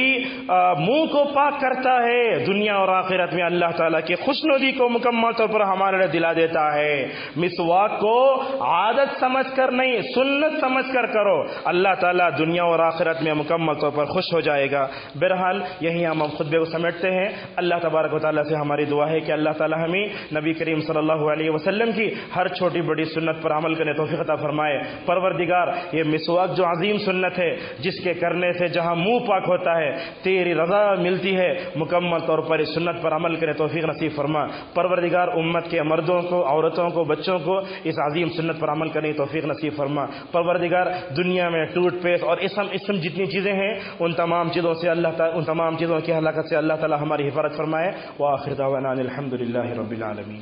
منہ کو پاک کرتا ہے. دنیا اور آخرت میں اللہ تعالیٰ کی خوشنودی کو مکمل طور پر ہمارے لیے دلا دیتا ہے. مسواک کو عادت سمجھ کر نہیں, سنت سمجھ کر کرو. اللہ تعالیٰ دنیا اور آخرت میں مکمل طور پر خوش ہو جائے گا. بہرحال یہی ہم خطبے کو سمیٹتے ہیں. اللہ تبارک و تعالیٰ سے ہماری دعا ہے کہ اللہ تعالیٰ ہمیں نبی کریم صلی اللہ علیہ وسلم کی ہر چھوٹی بڑی سنت پر عمل کرنے توفیق عطا فرمائے. پروردگار یہ مسواک جو عظیم سنت ہے جس کے کرنے سے جہاں منہ پاک ہوتا ہے تیری رضا ملتی ہے, مکمل طور پر اس سنت پر عمل کرنے توفیق نصیب فرما. پروردگار امت کے مردوں کو, عورتوں کو, بچوں کو اس عظیم سنت پر عمل کرنے توفیق نصیب فرما. پروردگار دنیا میں ٹوٹ پیس اور اسم جتنی چیزیں ہیں ان تمام چیزوں سے اللہ تعالی, ان تمام چیزوں کی ہلاکت سے اللہ تعالی ہماری حفاظت فرمائے. وآخر دعوانا الحمد للہ رب العالمین.